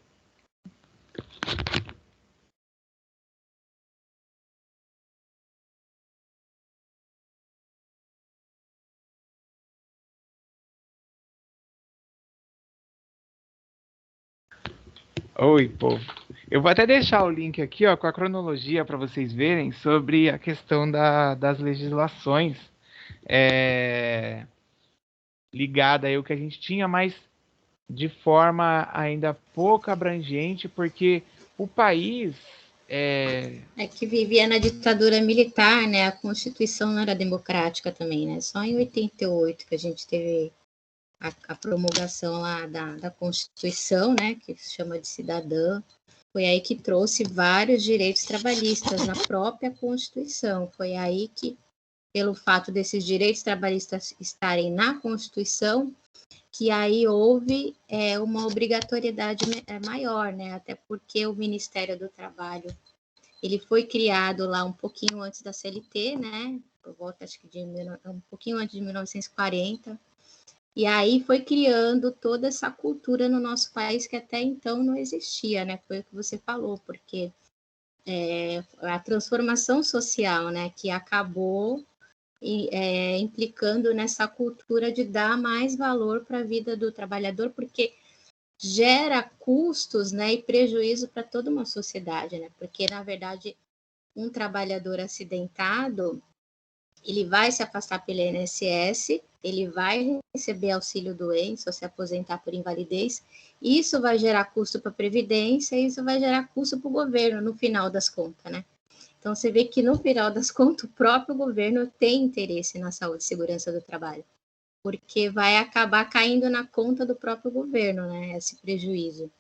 Oi, povo. Eu vou até deixar o link aqui, ó, com a cronologia para vocês verem sobre a questão das legislações ligada aí ao que a gente tinha, mas de forma ainda pouco abrangente, porque o país É que vivia na ditadura militar, né? A Constituição não era democrática também, né? Só em 88 que a gente teve a promulgação lá da Constituição, né? Que se chama de cidadã. Foi aí que trouxe vários direitos trabalhistas na própria Constituição. Foi aí que, pelo fato desses direitos trabalhistas estarem na Constituição, que aí houve uma obrigatoriedade maior, né? Até porque o Ministério do Trabalho ele foi criado lá um pouquinho antes da CLT, né? Por volta, acho que um pouquinho antes de 1940. E aí foi criando toda essa cultura no nosso país que até então não existia, né? Foi o que você falou, porque a transformação social, né? Que acabou implicando nessa cultura de dar mais valor para a vida do trabalhador, porque gera custos, né? E prejuízo para toda uma sociedade, né? Porque, na verdade, um trabalhador acidentado, ele vai se afastar pelo INSS, ele vai receber auxílio doença ou se aposentar por invalidez, isso vai gerar custo para a Previdência, e isso vai gerar custo para o governo, no final das contas, né? Então, você vê que, no final das contas, o próprio governo tem interesse na saúde e segurança do trabalho, porque vai acabar caindo na conta do próprio governo, né, esse prejuízo.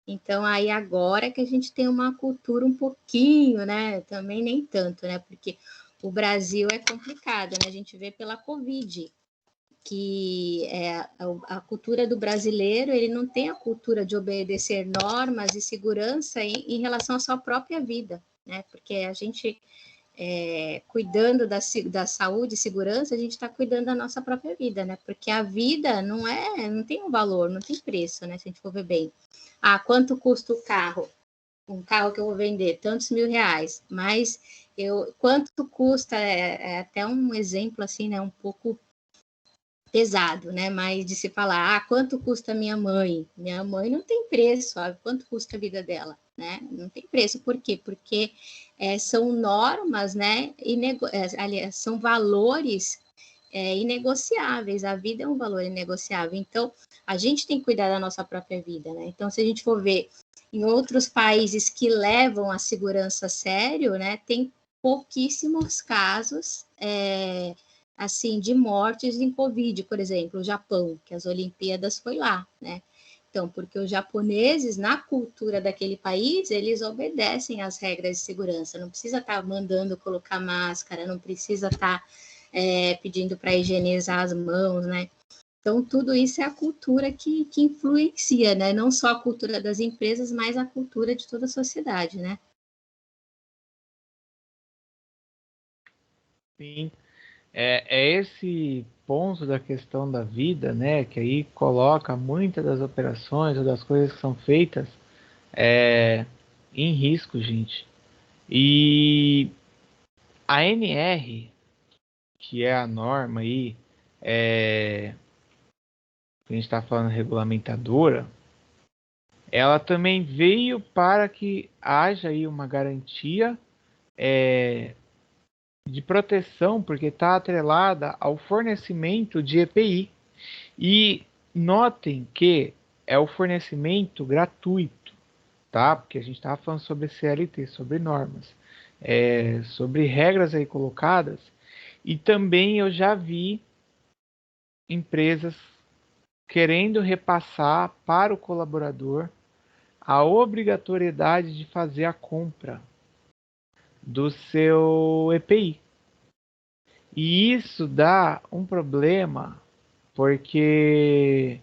Então, aí agora que a gente tem uma cultura um pouquinho, né? Também nem tanto, né? Porque o Brasil é complicado, né? A gente vê pela Covid, que a cultura do brasileiro, ele não tem a cultura de obedecer normas e segurança em relação à sua própria vida, né? Porque a gente, cuidando da saúde e segurança, a gente está cuidando da nossa própria vida, né? Porque a vida não tem um valor, não tem preço, né? Se a gente for ver bem. Ah, quanto custa o carro? Um carro que eu vou vender, tantos R$ 1.000, mas quanto custa, até um exemplo assim, né, um pouco pesado, né, mas de se falar, quanto custa minha mãe? Minha mãe não tem preço, sabe? Quanto custa a vida dela, né? Não tem preço, por quê? Porque são normas, né, aliás, são valores inegociáveis, a vida é um valor inegociável, então a gente tem que cuidar da nossa própria vida, né? Então, se a gente for ver em outros países que levam a segurança a sério, né, tem pouquíssimos casos assim de mortes em Covid, por exemplo, o Japão, que as Olimpíadas foi lá, né? Então, porque os japoneses, na cultura daquele país, eles obedecem às regras de segurança, não precisa estar mandando colocar máscara, não precisa estar pedindo para higienizar as mãos, né? Então, tudo isso é a cultura que influencia, né? Não só a cultura das empresas, mas a cultura de toda a sociedade, né? Sim, é esse ponto da questão da vida, né, que aí coloca muitas das operações ou das coisas que são feitas em risco, gente. E a ANR, que é a norma aí, que a gente está falando regulamentadora, ela também veio para que haja aí uma garantia de proteção, porque está atrelada ao fornecimento de EPI. E notem que é o fornecimento gratuito, tá? Porque a gente estava falando sobre CLT, sobre normas, sobre regras aí colocadas. E também eu já vi empresas querendo repassar para o colaborador a obrigatoriedade de fazer a compra do seu EPI. E isso dá um problema, porque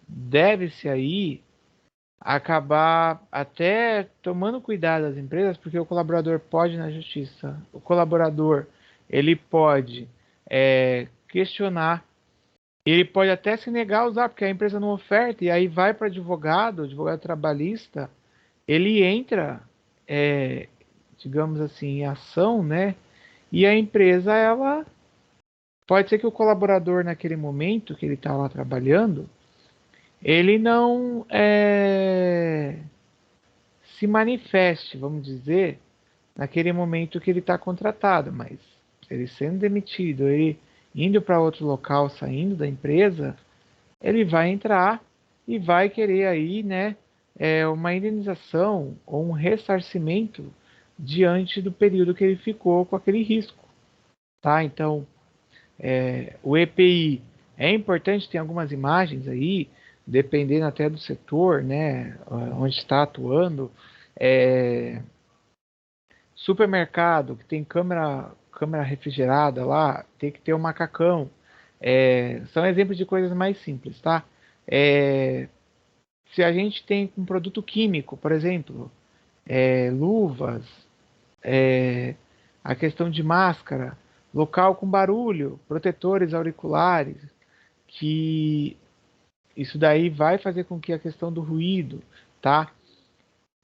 deve-se aí acabar até tomando cuidado das empresas, porque o colaborador pode ir na justiça, o colaborador ele pode questionar, ele pode até se negar a usar, porque a empresa não oferta, e aí vai para advogado trabalhista, ele entra, digamos assim, em ação, né? E a empresa, ela pode ser que o colaborador, naquele momento que ele está lá trabalhando, ele não se manifeste, vamos dizer, naquele momento que ele está contratado, mas ele sendo demitido, ele indo para outro local, saindo da empresa, ele vai entrar e vai querer aí, né, uma indenização ou um ressarcimento diante do período que ele ficou com aquele risco, tá? Então, o EPI é importante, tem algumas imagens aí, dependendo até do setor, né, onde está atuando. Supermercado que tem câmera refrigerada lá, tem que ter um macacão. São exemplos de coisas mais simples, tá? Se a gente tem um produto químico, por exemplo, luvas, a questão de máscara, local com barulho, protetores auriculares, que isso daí vai fazer com que a questão do ruído, tá?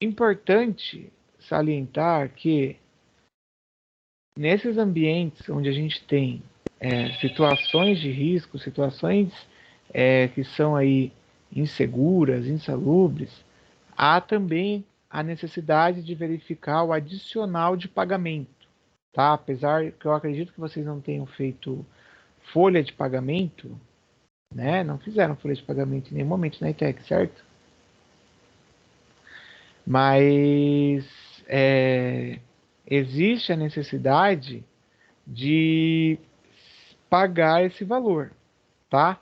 Importante salientar que nesses ambientes onde a gente tem situações de risco, situações que são aí inseguras, insalubres, há também a necessidade de verificar o adicional de pagamento, tá? Apesar que eu acredito que vocês não tenham feito folha de pagamento, né? Não fizeram folha de pagamento em nenhum momento na ITEC, certo? Mas existe a necessidade de pagar esse valor, tá?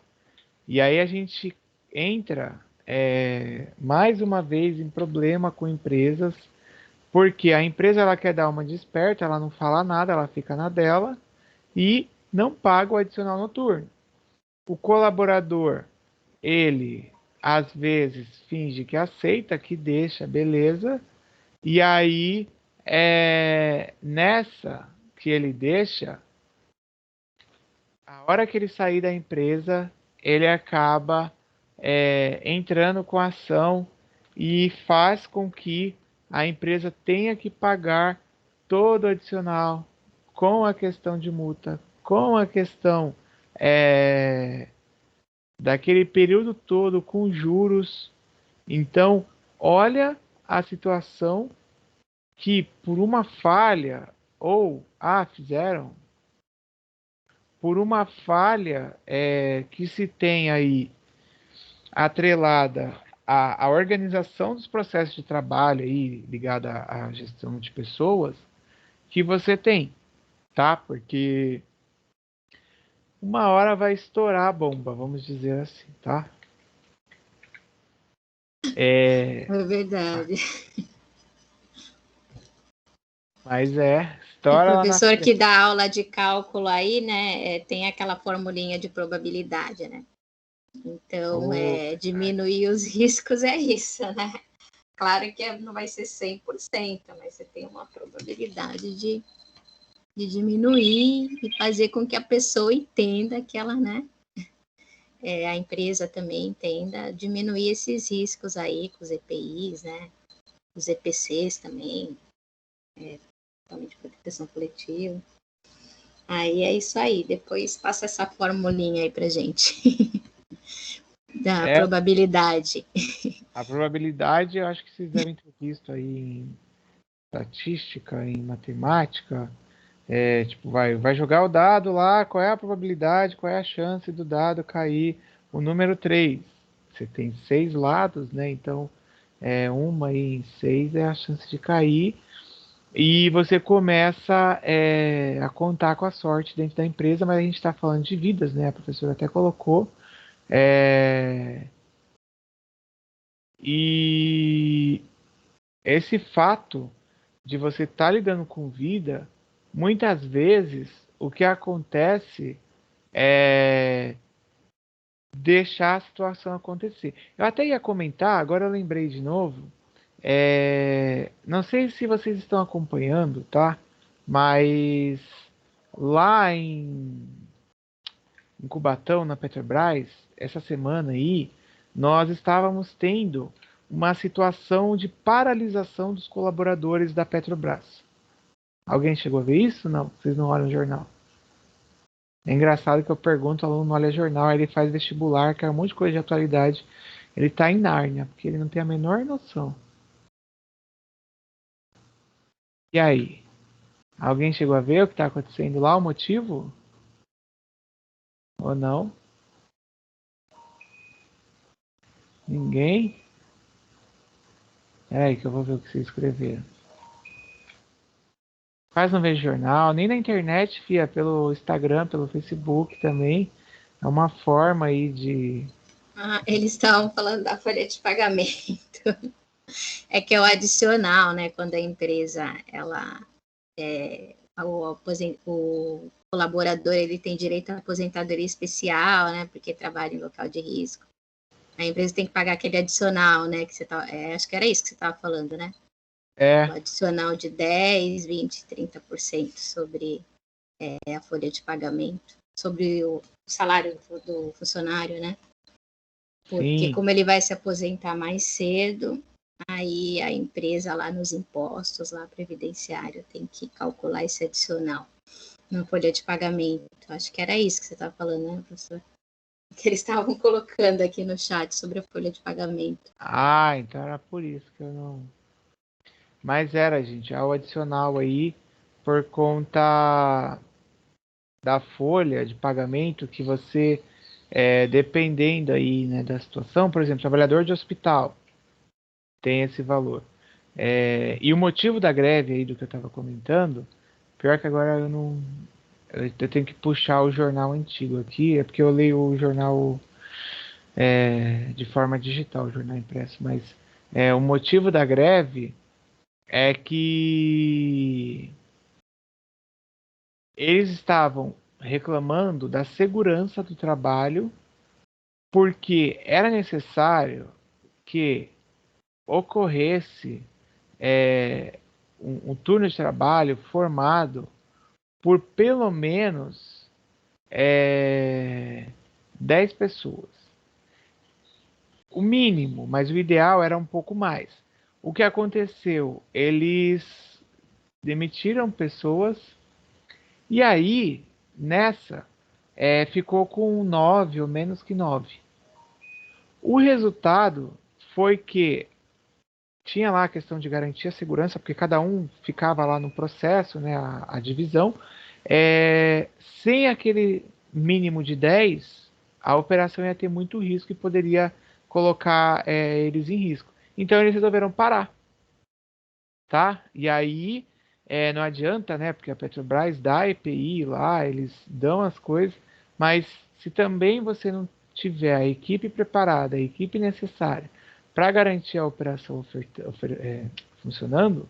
E aí a gente entra mais uma vez em problema com empresas, porque a empresa ela quer dar uma desperta, ela não fala nada, ela fica na dela e não paga o adicional noturno. O colaborador, ele às vezes finge que aceita, que deixa, beleza, e aí nessa que ele deixa, a hora que ele sair da empresa, ele acaba entrando com a ação e faz com que a empresa tenha que pagar todo o adicional com a questão de multa, com a questão daquele período todo com juros. Então, olha a situação que por uma falha ou fizeram por uma falha que se tem aí atrelada à organização dos processos de trabalho aí ligada à gestão de pessoas que você tem, tá? Porque uma hora vai estourar a bomba, vamos dizer assim, tá? É verdade. Mas O estoura lá na professor que frente. dá aula de cálculo aí, né, tem aquela formulinha de probabilidade, né? Então, Oh, diminuir os riscos é isso, né? Claro que não vai ser 100%, mas você tem uma probabilidade de diminuir e fazer com que a pessoa entenda que ela, né, a empresa também entenda, diminuir esses riscos aí com os EPIs, né, os EPCs também, totalmente proteção coletiva. Aí é isso aí, depois passa essa formulinha aí pra gente, da é, probabilidade. a probabilidade eu acho que vocês devem ter visto aí em estatística, em matemática. Tipo, vai jogar o dado lá, qual é a probabilidade, qual é a chance do dado cair o número 3. Você tem 6 lados, né? Então, uma em 6 é a chance de cair. E você começa a contar com a sorte dentro da empresa, mas a gente está falando de vidas, né? A professora até colocou. E esse fato de você estar lidando com vida muitas vezes o que acontece é deixar a situação acontecer. Eu até ia comentar, agora eu lembrei de novo. Não sei se vocês estão acompanhando, tá? Mas lá em Cubatão, na Petrobras, essa semana aí, nós estávamos tendo uma situação de paralisação dos colaboradores da Petrobras. Alguém chegou a ver isso? Não, vocês não olham o jornal. É engraçado que eu pergunto, o aluno não olha jornal, aí ele faz vestibular, que é um monte de coisa de atualidade. Ele tá em Nárnia, porque ele não tem a menor noção. E aí? Alguém chegou a ver o que está acontecendo lá, o motivo? Ou não? Ninguém? Peraí que eu vou ver o que vocês escreveram. Quase não vejo jornal, nem na internet, fia, pelo Instagram, pelo Facebook também. É uma forma aí de... Eles estavam falando da folha de pagamento. É que é o adicional, né? Quando a empresa, o colaborador, ele tem direito à aposentadoria especial, né? Porque trabalha em local de risco. A empresa tem que pagar aquele adicional, né? Que você acho que era isso que você estava falando, né? O adicional de 10, 20, 30% sobre a folha de pagamento, sobre o salário do funcionário, né? Porque Sim. como ele vai se aposentar mais cedo, aí a empresa lá nos impostos, lá previdenciário, tem que calcular esse adicional na folha de pagamento. Acho que era isso que você estava falando, né, professor? Que eles estavam colocando aqui no chat sobre a folha de pagamento. Então era por isso que eu não... Mas era, gente, o adicional aí, por conta da folha de pagamento que você, dependendo aí, né, da situação, por exemplo, trabalhador de hospital, tem esse valor. E o motivo da greve aí do que eu estava comentando, pior que agora eu não... Eu tenho que puxar o jornal antigo aqui, é porque eu leio o jornal de forma digital, o jornal impresso, mas o motivo da greve é que eles estavam reclamando da segurança do trabalho porque era necessário que ocorresse um turno de trabalho formado por pelo menos 10 pessoas. O mínimo, mas o ideal era um pouco mais. O que aconteceu? Eles demitiram pessoas e aí, nessa, ficou com 9 ou menos que 9. O resultado foi que tinha lá a questão de garantir a segurança, porque cada um ficava lá no processo, né, a divisão. Sem aquele mínimo de 10, a operação ia ter muito risco e poderia colocar eles em risco. Então eles resolveram parar, tá? E aí não adianta, né? Porque a Petrobras dá EPI lá, eles dão as coisas, mas se também você não tiver a equipe preparada, a equipe necessária para garantir a operação funcionando,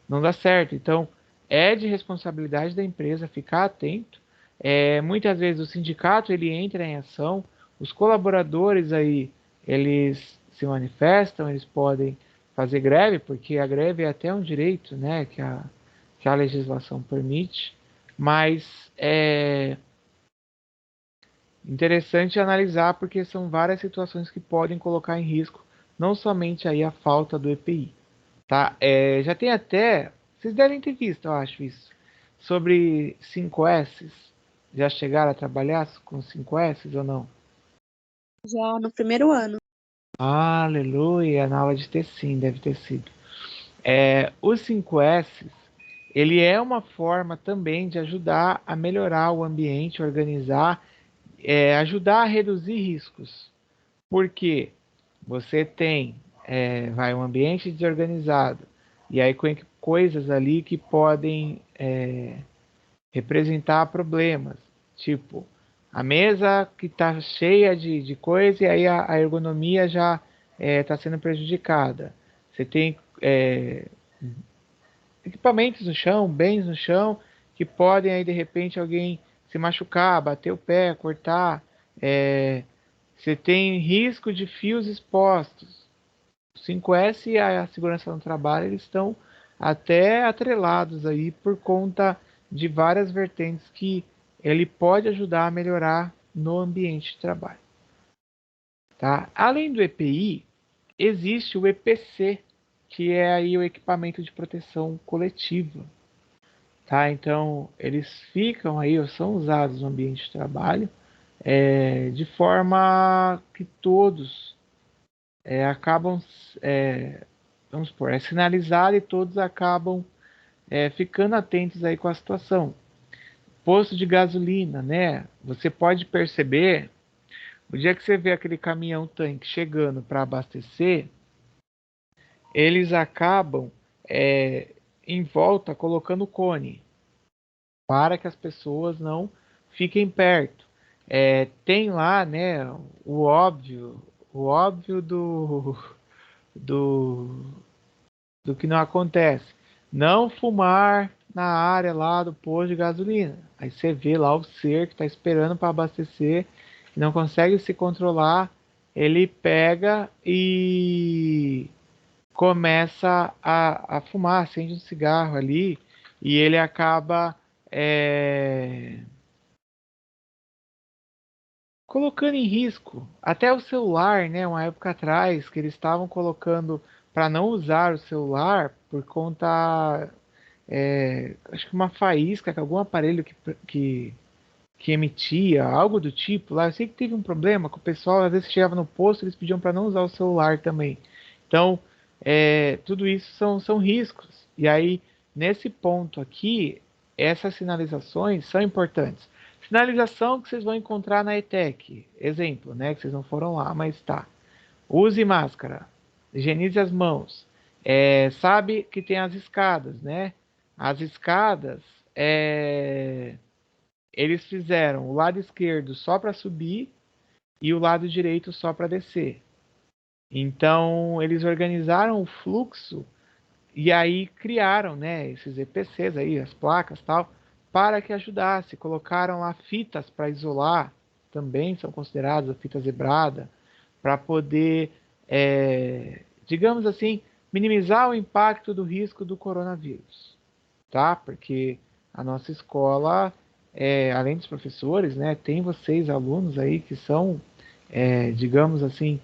não dá certo. Então, é de responsabilidade da empresa ficar atento. Muitas vezes o sindicato ele entra em ação, os colaboradores aí eles se manifestam, eles podem fazer greve, porque a greve é até um direito, né, que a legislação permite, mas é interessante analisar porque são várias situações que podem colocar em risco não somente aí a falta do EPI, tá? Já tem até, vocês devem ter visto, eu acho isso, sobre 5S. Já chegaram a trabalhar com 5S ou não? Já no primeiro ano. Aleluia, na aula de sim, deve ter sido. Os 5S, ele é uma forma também de ajudar a melhorar o ambiente, organizar, ajudar a reduzir riscos. Porque você tem um ambiente desorganizado, e aí com coisas ali que podem representar problemas, tipo a mesa que está cheia de coisa e aí a ergonomia já está sendo prejudicada. Você tem equipamentos no chão, bens no chão, que podem aí de repente alguém se machucar, bater o pé, cortar. Você tem risco de fios expostos. O 5S e a segurança no trabalho, eles estão até atrelados aí por conta de várias vertentes que ele pode ajudar a melhorar no ambiente de trabalho. Tá? Além do EPI, existe o EPC, que é aí o equipamento de proteção coletiva. Tá? Então, eles ficam aí, ou são usados no ambiente de trabalho, de forma que todos acabam, vamos supor, é sinalizado e todos acabam ficando atentos aí com a situação. Posto de gasolina, né? Você pode perceber, o dia que você vê aquele caminhão-tanque chegando para abastecer, eles acabam em volta colocando cone, para que as pessoas não fiquem perto. Tem lá, né, o óbvio do que não acontece. Não fumar na área lá do posto de gasolina. Aí você vê lá o ser que está esperando para abastecer, não consegue se controlar, ele pega e começa a fumar, acende um cigarro ali e ele acaba colocando em risco até o celular, né? Uma época atrás que eles estavam colocando para não usar o celular por conta, acho que uma faísca, que algum aparelho que emitia, algo do tipo lá. Eu sei que teve um problema com o pessoal, às vezes chegava no posto, eles pediam para não usar o celular também. Então, tudo isso são riscos. E aí, nesse ponto aqui, essas sinalizações são importantes. Sinalização que vocês vão encontrar na ETEC. Exemplo, né? Que vocês não foram lá, mas tá. Use máscara. Higienize as mãos. Sabe que tem as escadas, né? As escadas, eles fizeram o lado esquerdo só para subir e o lado direito só para descer. Então, eles organizaram o fluxo e aí criaram, né, esses EPCs aí, as placas tal, para que ajudasse. Colocaram lá fitas para isolar, também são consideradas a fita zebrada, para poder, digamos assim, minimizar o impacto do risco do coronavírus, tá? Porque a nossa escola, além dos professores, né, tem vocês, alunos aí, que são, digamos assim,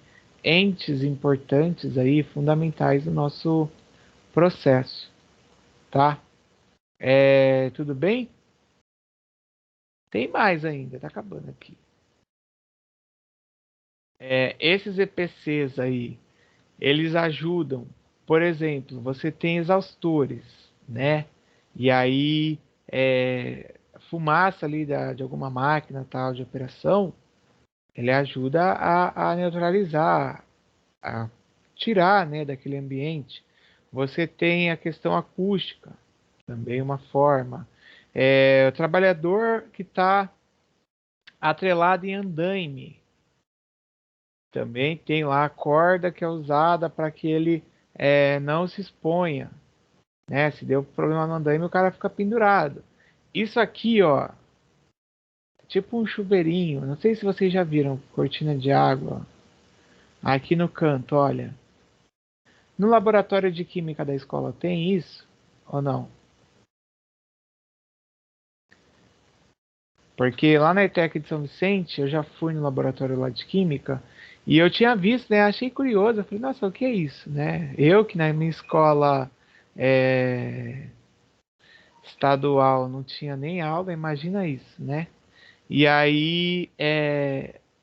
entes importantes aí, fundamentais do nosso processo, tá? Tudo bem? Tem mais ainda, tá acabando aqui. Esses EPCs aí, eles ajudam, por exemplo, você tem exaustores, né? E aí, fumaça ali de alguma máquina tal de operação, ele ajuda a neutralizar, a tirar, né, daquele ambiente. Você tem a questão acústica, também uma forma. O trabalhador que está atrelado em andaime, também tem lá a corda que é usada para que ele não se exponha, né? Se deu problema no andaime, o cara fica pendurado. Isso aqui, ó, é tipo um chuveirinho. Não sei se vocês já viram cortina de água aqui no canto, olha. No laboratório de química da escola tem isso ou não? Porque lá na ETEC de São Vicente, eu já fui no laboratório lá de química e eu tinha visto, né? Achei curioso. Eu falei, nossa, o que é isso, né? Eu que na minha escola estadual não tinha nem aula, imagina isso, né? E aí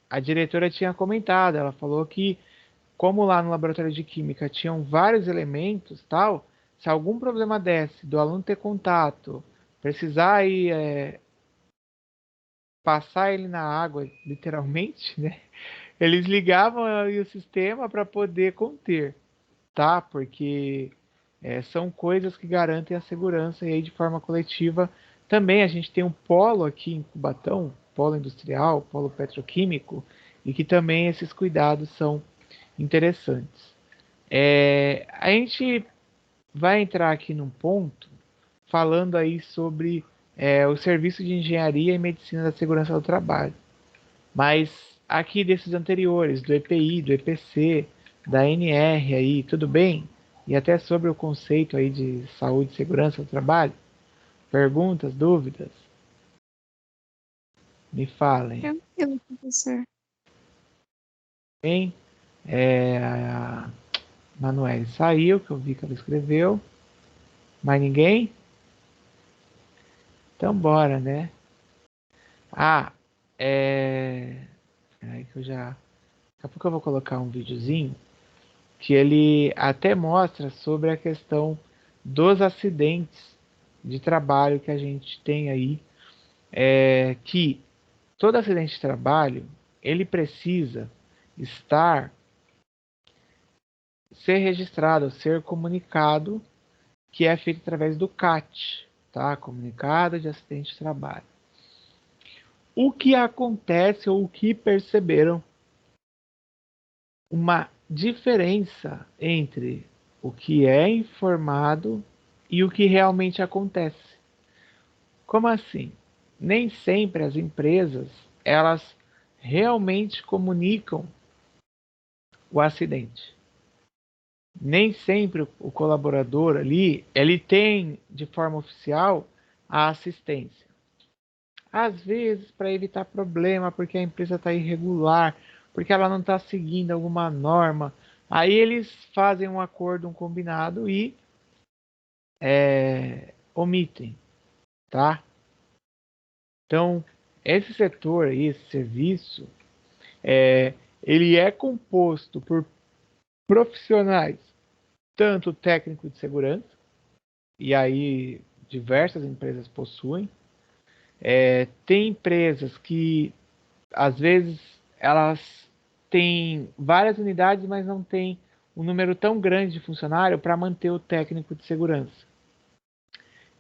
a diretora tinha comentado, ela falou que como lá no laboratório de química tinham vários elementos, tal, se algum problema desse do aluno ter contato, precisar aí passar ele na água, literalmente, né? Eles ligavam aí o sistema para poder conter, tá? Porque são coisas que garantem a segurança e aí de forma coletiva também a gente tem um polo aqui em Cubatão, polo industrial, polo petroquímico, e que também esses cuidados são interessantes. A gente vai entrar aqui num ponto falando aí sobre o Serviço de Engenharia e Medicina da Segurança do Trabalho. Mas aqui desses anteriores, do EPI, do EPC, da NR aí, tudo bem? E até sobre o conceito aí de saúde e segurança do trabalho? Perguntas, dúvidas? Me falem. Tranquilo, professor. Bem, a Manoel saiu, que eu vi que ela escreveu. Mais ninguém? Então bora, né? Ah, Aí que eu já... Daqui a pouco eu vou colocar um videozinho que ele até mostra sobre a questão dos acidentes de trabalho que a gente tem aí, que todo acidente de trabalho ele precisa ser registrado, ser comunicado, que é feito através do CAT, tá? Comunicado de acidente de trabalho. O que acontece ou o que perceberam uma diferença entre o que é informado e o que realmente acontece. Como assim? Nem sempre as empresas elas realmente comunicam o acidente. Nem sempre o colaborador ali ele tem de forma oficial a assistência. Às vezes para evitar problema, porque a empresa está irregular, porque ela não está seguindo alguma norma, aí eles fazem um acordo, um combinado e omitem, tá? Então, esse setor aí, esse serviço, ele é composto por profissionais, tanto técnico de segurança, e aí diversas empresas possuem. Tem empresas que, às vezes, elas têm várias unidades, mas não tem um número tão grande de funcionário para manter o técnico de segurança.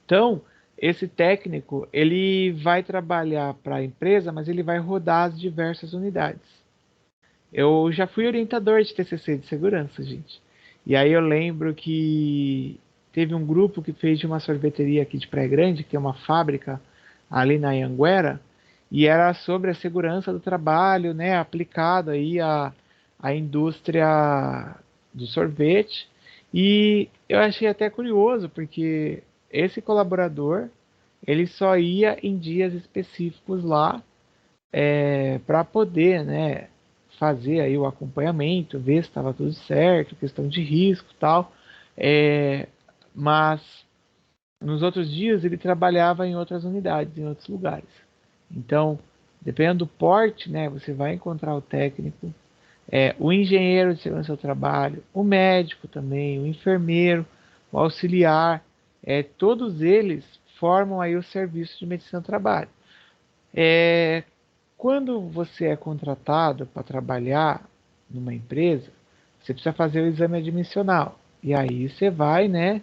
Então, esse técnico, ele vai trabalhar para a empresa, mas ele vai rodar as diversas unidades. Eu já fui orientador de TCC de segurança, gente. E aí eu lembro que teve um grupo que fez de uma sorveteria aqui de Praia Grande, que é uma fábrica ali na Anhanguera, e era sobre a segurança do trabalho, né, aplicado aí à indústria do sorvete. E eu achei até curioso, porque esse colaborador, ele só ia em dias específicos lá para poder, né, fazer aí o acompanhamento, ver se estava tudo certo, questão de risco e tal. Mas nos outros dias ele trabalhava em outras unidades, em outros lugares. Então, dependendo do porte, né, você vai encontrar o técnico, o engenheiro de segurança do trabalho, o médico também, o enfermeiro, o auxiliar, todos eles formam aí o serviço de medicina do trabalho. Quando você é contratado para trabalhar numa empresa, você precisa fazer o exame admissional. E aí você vai, né,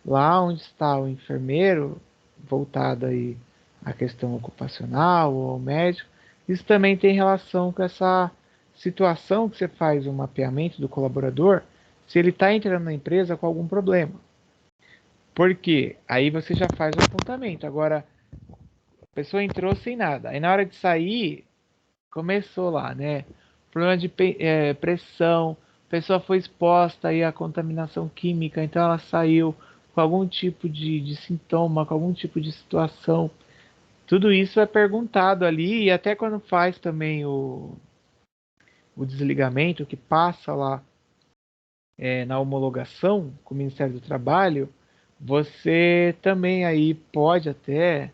lá onde está o enfermeiro, voltado aí à questão ocupacional ou ao médico. Isso também tem relação com essa situação que você faz o mapeamento do colaborador, se ele está entrando na empresa com algum problema. Porque aí você já faz o apontamento. Agora, a pessoa entrou sem nada. Aí na hora de sair, começou lá, né? Problema de pressão, a pessoa foi exposta aí à contaminação química, então ela saiu com algum tipo de sintoma, com algum tipo de situação. Tudo isso é perguntado ali, e até quando faz também o desligamento, que passa lá na homologação com o Ministério do Trabalho, você também aí pode até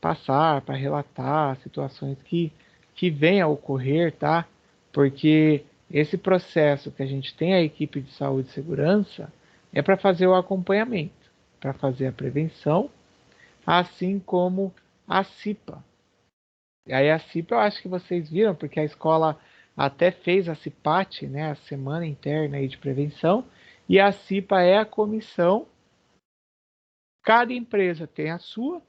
passar para relatar situações que venham a ocorrer, tá? Porque esse processo que a gente tem a equipe de saúde e segurança é para fazer o acompanhamento, para fazer a prevenção, assim como a CIPA. E aí a CIPA eu acho que vocês viram, porque a escola até fez a CIPAT, né, a Semana Interna aí de Prevenção, e a CIPA é a comissão. Cada empresa tem a sua,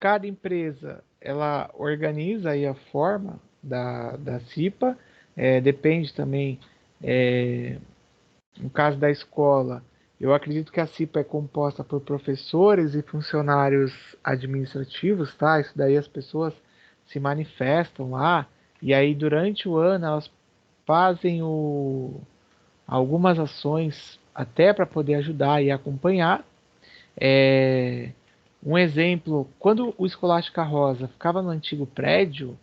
cada empresa ela organiza aí a forma da CIPA, depende também, no caso da escola, Eu acredito que a CIPA é composta por professores e funcionários administrativos, tá? Isso daí as pessoas se manifestam lá e aí durante o ano elas fazem algumas ações até para poder ajudar e acompanhar. Um exemplo, quando o Escolástica Rosa ficava no antigo prédio,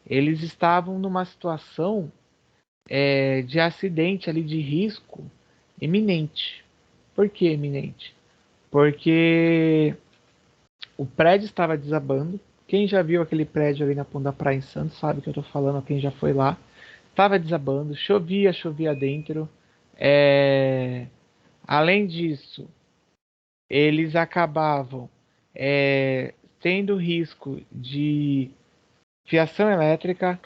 eles estavam numa situação de acidente ali de risco iminente. Por que iminente? Porque o prédio estava desabando. Quem já viu aquele prédio ali na Ponta da Praia em Santos sabe o que eu estou falando, quem já foi lá. Estava desabando, chovia dentro. Além disso, eles acabavam tendo risco de fiação elétrica.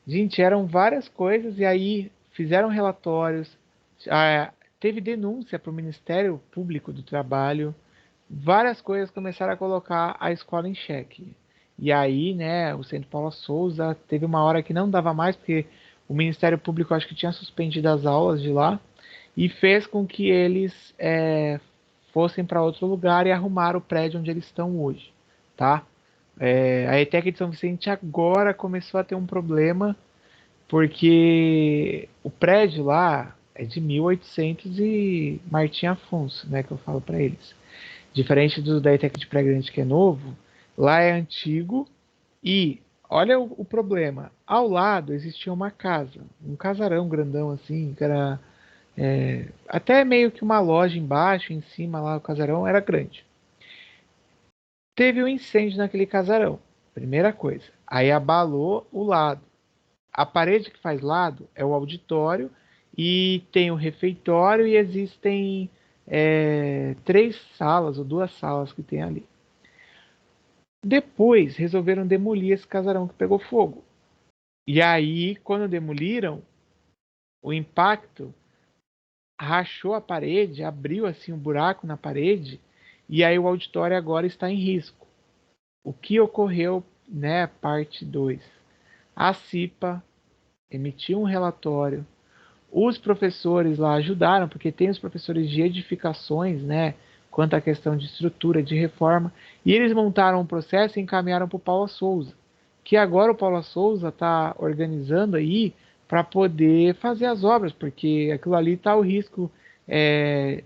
Gente, eram várias coisas e aí fizeram relatórios, teve denúncia para o Ministério Público do Trabalho, várias coisas começaram a colocar a escola em xeque. E aí, né, o Centro Paula Souza teve uma hora que não dava mais, porque o Ministério Público acho que tinha suspendido as aulas de lá, e fez com que eles fossem para outro lugar e arrumaram o prédio onde eles estão hoje, tá? A ETEC de São Vicente agora começou a ter um problema, porque o prédio lá é de 1800 e Martim Afonso, né, que eu falo para eles. Diferente do da ETEC de Praia Grande, que é novo, lá é antigo e olha o problema. Ao lado existia uma casa, um casarão grandão assim, que era até meio que uma loja embaixo, em cima lá o casarão era grande. Teve um incêndio naquele casarão, primeira coisa. Aí abalou o lado. A parede que faz lado é o auditório e tem o refeitório e existem 3 salas ou 2 salas que tem ali. Depois resolveram demolir esse casarão que pegou fogo. E aí, quando demoliram, o impacto rachou a parede, abriu assim um buraco na parede, e aí o auditório agora está em risco. O que ocorreu, né, parte 2? A CIPA emitiu um relatório. Os professores lá ajudaram, porque tem os professores de edificações, né, quanto à questão de estrutura, de reforma, e eles montaram um processo e encaminharam para o Paula Souza, que agora o Paula Souza está organizando aí para poder fazer as obras, porque aquilo ali está o risco.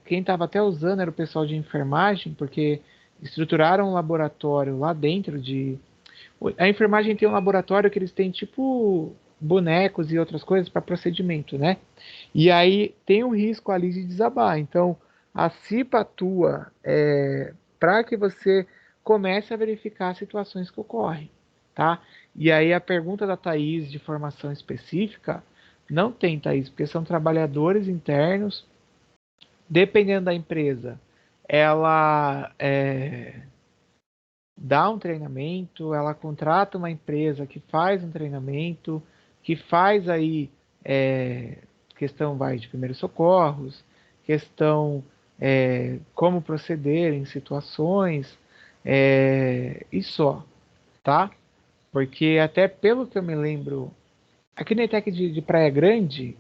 Quem estava até usando era o pessoal de enfermagem, porque estruturaram um laboratório lá dentro de. A enfermagem tem um laboratório que eles têm tipo bonecos e outras coisas para procedimento, né? E aí tem um risco ali de desabar. Então, a CIPA atua para que você comece a verificar as situações que ocorrem, tá? E aí a pergunta da Thaís de formação específica, não tem, Thaís, porque são trabalhadores internos, dependendo da empresa, ela dá um treinamento, ela contrata uma empresa que faz um treinamento, que faz aí questão de primeiros socorros, questão como proceder em situações, e só, tá? Porque até pelo que eu me lembro, aqui na ETEC de Praia Grande,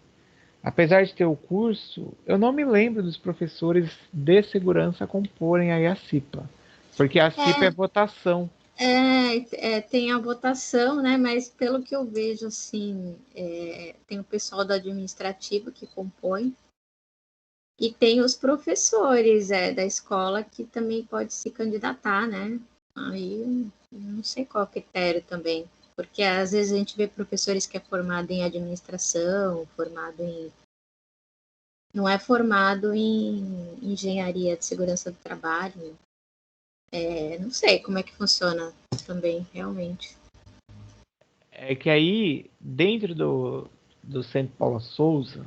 apesar de ter o curso, eu não me lembro dos professores de segurança comporem aí a CIPA, porque a CIPA é votação. Tem a votação, né? Mas pelo que eu vejo, assim, tem o pessoal do administrativo que compõe e tem os professores da escola que também pode se candidatar, né? Aí eu não sei qual é o critério também, porque às vezes a gente vê professores que é formado em administração, não é formado em engenharia de segurança do trabalho. Não sei como é que funciona também, realmente. É que aí, dentro do Centro Paula Souza,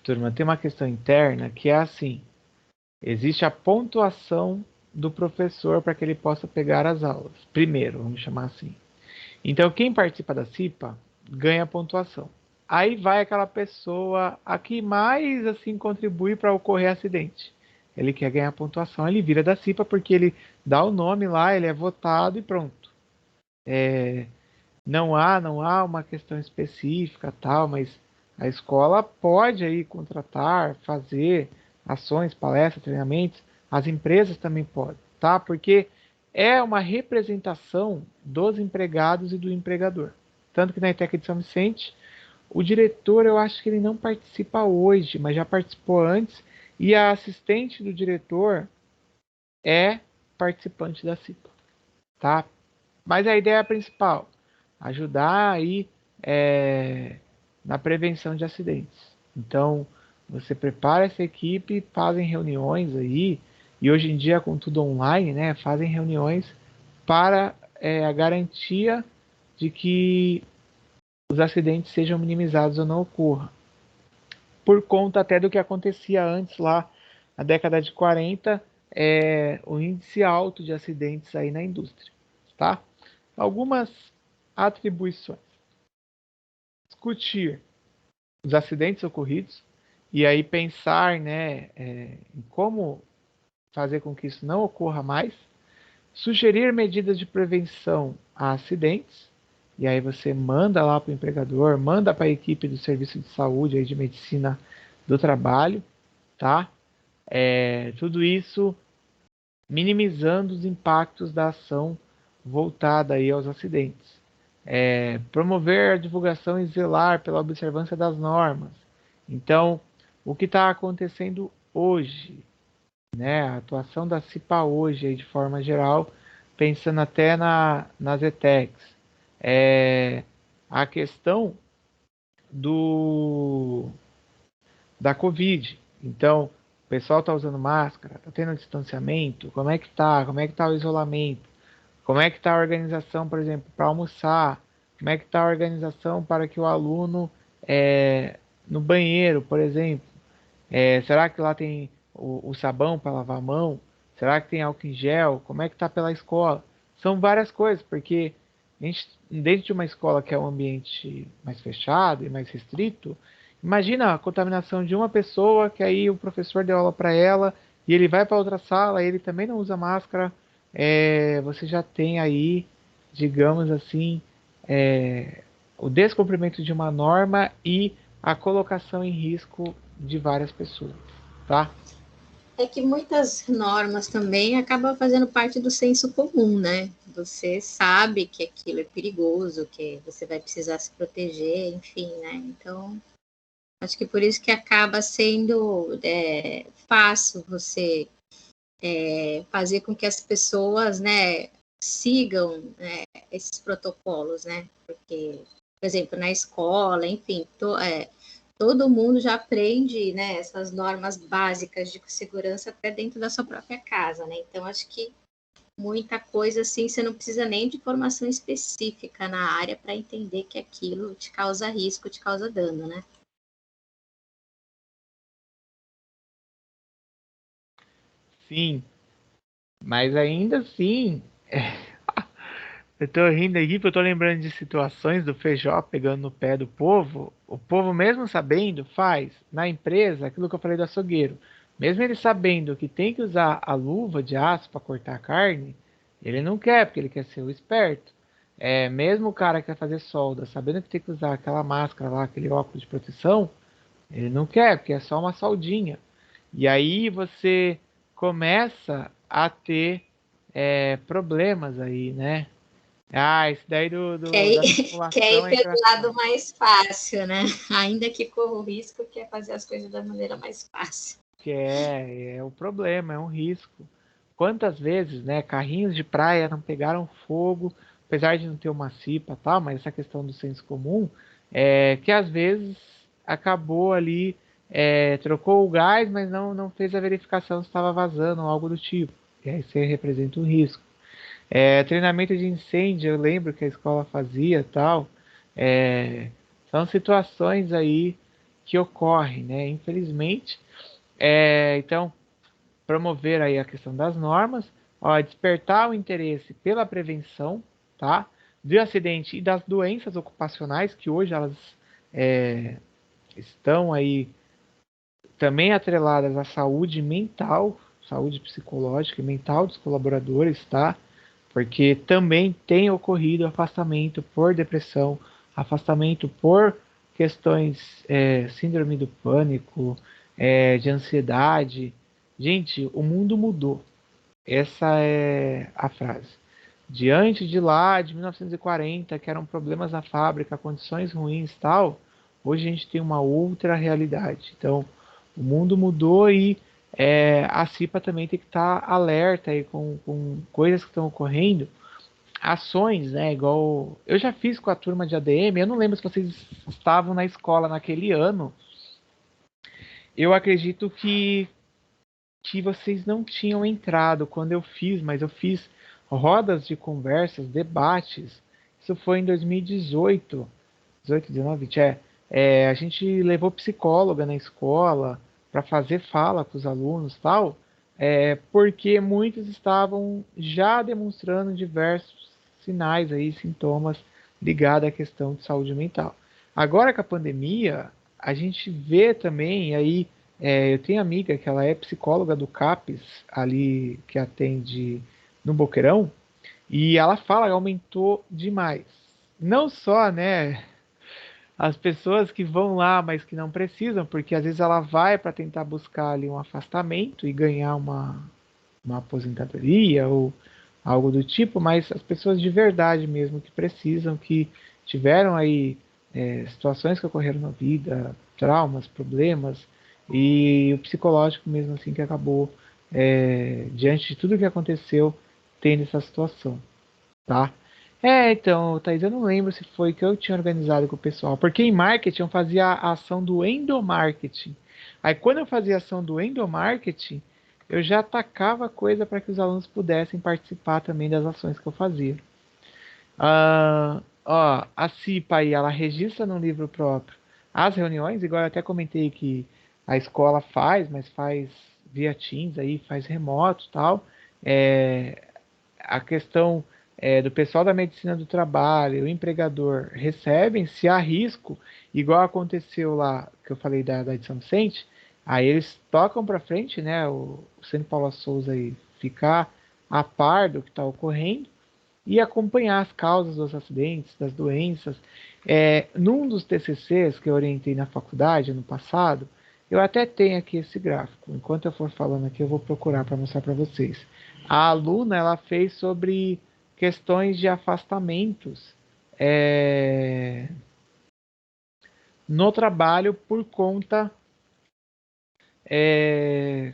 turma, tem uma questão interna que é assim: existe a pontuação do professor para que ele possa pegar as aulas. Primeiro, vamos chamar assim. Então, quem participa da CIPA ganha pontuação. Aí vai aquela pessoa a que mais assim contribui para ocorrer acidente. Ele quer ganhar pontuação, ele vira da CIPA porque ele dá o nome lá, ele é votado e pronto. Não há uma questão específica tal, mas a escola pode aí contratar, fazer ações, palestras, treinamentos, as empresas também podem, tá? Porque é uma representação dos empregados e do empregador. Tanto que na ETEC de São Vicente, o diretor, eu acho que ele não participa hoje, mas já participou antes, e a assistente do diretor é participante da CIPA, tá? Mas a ideia principal, ajudar aí na prevenção de acidentes. Então, você prepara essa equipe, fazem reuniões aí, e hoje em dia com tudo online, né, fazem reuniões para a garantia de que os acidentes sejam minimizados ou não ocorram. Por conta até do que acontecia antes lá na década de 40, o índice alto de acidentes aí na indústria, tá? Algumas atribuições. Discutir os acidentes ocorridos e aí pensar, né, em como fazer com que isso não ocorra mais. Sugerir medidas de prevenção a acidentes. E aí você manda lá para o empregador, manda para a equipe do serviço de saúde aí de medicina do trabalho, tá? Tudo isso minimizando os impactos da ação voltada aí aos acidentes. Promover a divulgação e zelar pela observância das normas. Então, o que está acontecendo hoje, né? A atuação da CIPA hoje, aí, de forma geral, pensando até nas ETECs, a questão da Covid. Então, o pessoal está usando máscara, está tendo distanciamento, como é que tá? Como é que tá o isolamento? Como é que está a organização, por exemplo, para almoçar? Como é que está a organização para que o aluno, no banheiro, por exemplo, será que lá tem o sabão para lavar a mão? Será que tem álcool em gel? Como é que está pela escola? São várias coisas, porque a gente, dentro de uma escola que é um ambiente mais fechado e mais restrito, imagina a contaminação de uma pessoa que aí o professor deu aula para ela e ele vai para outra sala, ele também não usa máscara. Você já tem aí, digamos assim, o descumprimento de uma norma e a colocação em risco de várias pessoas, tá? É que muitas normas também acabam fazendo parte do senso comum, né? Você sabe que aquilo é perigoso, que você vai precisar se proteger, enfim, né? Então, acho que por isso que acaba sendo fácil você fazer com que as pessoas, né, sigam esses protocolos, né? Porque, por exemplo, na escola, enfim, todo mundo já aprende, né, essas normas básicas de segurança até dentro da sua própria casa, né? Então, acho que muita coisa assim, você não precisa nem de formação específica na área para entender que aquilo te causa risco, te causa dano, né? Sim, mas ainda assim, eu tô rindo aqui porque eu tô lembrando de situações do Feijó pegando no pé do povo. O povo, mesmo sabendo, faz na empresa aquilo que eu falei do açougueiro. Mesmo ele sabendo que tem que usar a luva de aço para cortar a carne, ele não quer, porque ele quer ser o esperto. Mesmo o cara que quer fazer solda, sabendo que tem que usar aquela máscara lá, aquele óculos de proteção, ele não quer, porque é só uma soldinha. E aí você começa a ter problemas aí, né? Ah, esse daí Quer da ir, quer simulação ir é pelo lado engraçado. mais fácil, né? Ainda que corra o risco, quer fazer as coisas da maneira mais fácil. Que é o problema, é um risco. Quantas vezes, né, carrinhos de praia não pegaram fogo, apesar de não ter uma cipa e tal, mas essa questão do senso comum, que às vezes acabou ali, trocou o gás, mas não fez a verificação se estava vazando ou algo do tipo. E aí você representa um risco. Treinamento de incêndio, eu lembro que a escola fazia tal. São situações aí que ocorrem, né? Infelizmente. Então, promover aí a questão das normas, despertar o interesse pela prevenção, tá? Do acidente e das doenças ocupacionais, que hoje elas estão aí também atreladas à saúde mental, saúde psicológica e mental dos colaboradores, tá? Porque também tem ocorrido afastamento por depressão, afastamento por questões síndrome do pânico, de ansiedade. Gente, o mundo mudou. Essa é a frase. Diante de lá, de 1940, que eram problemas na fábrica, condições ruins e tal, hoje a gente tem uma outra realidade. Então, o mundo mudou e a CIPA também tem que estar alerta aí com coisas que estão ocorrendo, ações, né? Igual eu já fiz com a turma de ADM, eu não lembro se vocês estavam na escola naquele ano. Eu acredito que vocês não tinham entrado quando eu fiz, mas eu fiz rodas de conversas, debates. Isso foi em 2018, 18, 19, a gente levou psicóloga na escola para fazer fala com os alunos, tal, porque muitos estavam já demonstrando diversos sinais aí, sintomas ligados à questão de saúde mental. Agora com a pandemia, a gente vê também aí, eu tenho amiga que ela é psicóloga do CAPES, ali que atende no Boqueirão, e ela fala que aumentou demais. Não só, né, as pessoas que vão lá, mas que não precisam, porque às vezes ela vai para tentar buscar ali um afastamento e ganhar uma aposentadoria ou algo do tipo, mas as pessoas de verdade mesmo que precisam, que tiveram aí situações que ocorreram na vida, traumas, problemas, e o psicológico mesmo assim que acabou, diante de tudo que aconteceu, tendo essa situação, tá? Então, Thaís, eu não lembro se foi que eu tinha organizado com o pessoal, porque em marketing eu fazia a ação do endomarketing. Aí quando eu fazia a ação do endomarketing, eu já atacava coisa para que os alunos pudessem participar também das ações que eu fazia. A CIPA aí, ela registra no livro próprio as reuniões, igual eu até comentei que a escola faz, mas faz via Teams aí, faz remoto e tal. A questão do pessoal da medicina do trabalho, o empregador recebem, se há risco, igual aconteceu lá, que eu falei da de São Vicente, aí eles tocam para frente, né, o Centro Paula Souza aí, ficar a par do que está ocorrendo e acompanhar as causas dos acidentes, das doenças. Num dos TCCs que eu orientei na faculdade ano passado, eu até tenho aqui esse gráfico. Enquanto eu for falando aqui, eu vou procurar para mostrar para vocês. A aluna ela fez sobre questões de afastamentos no trabalho por conta.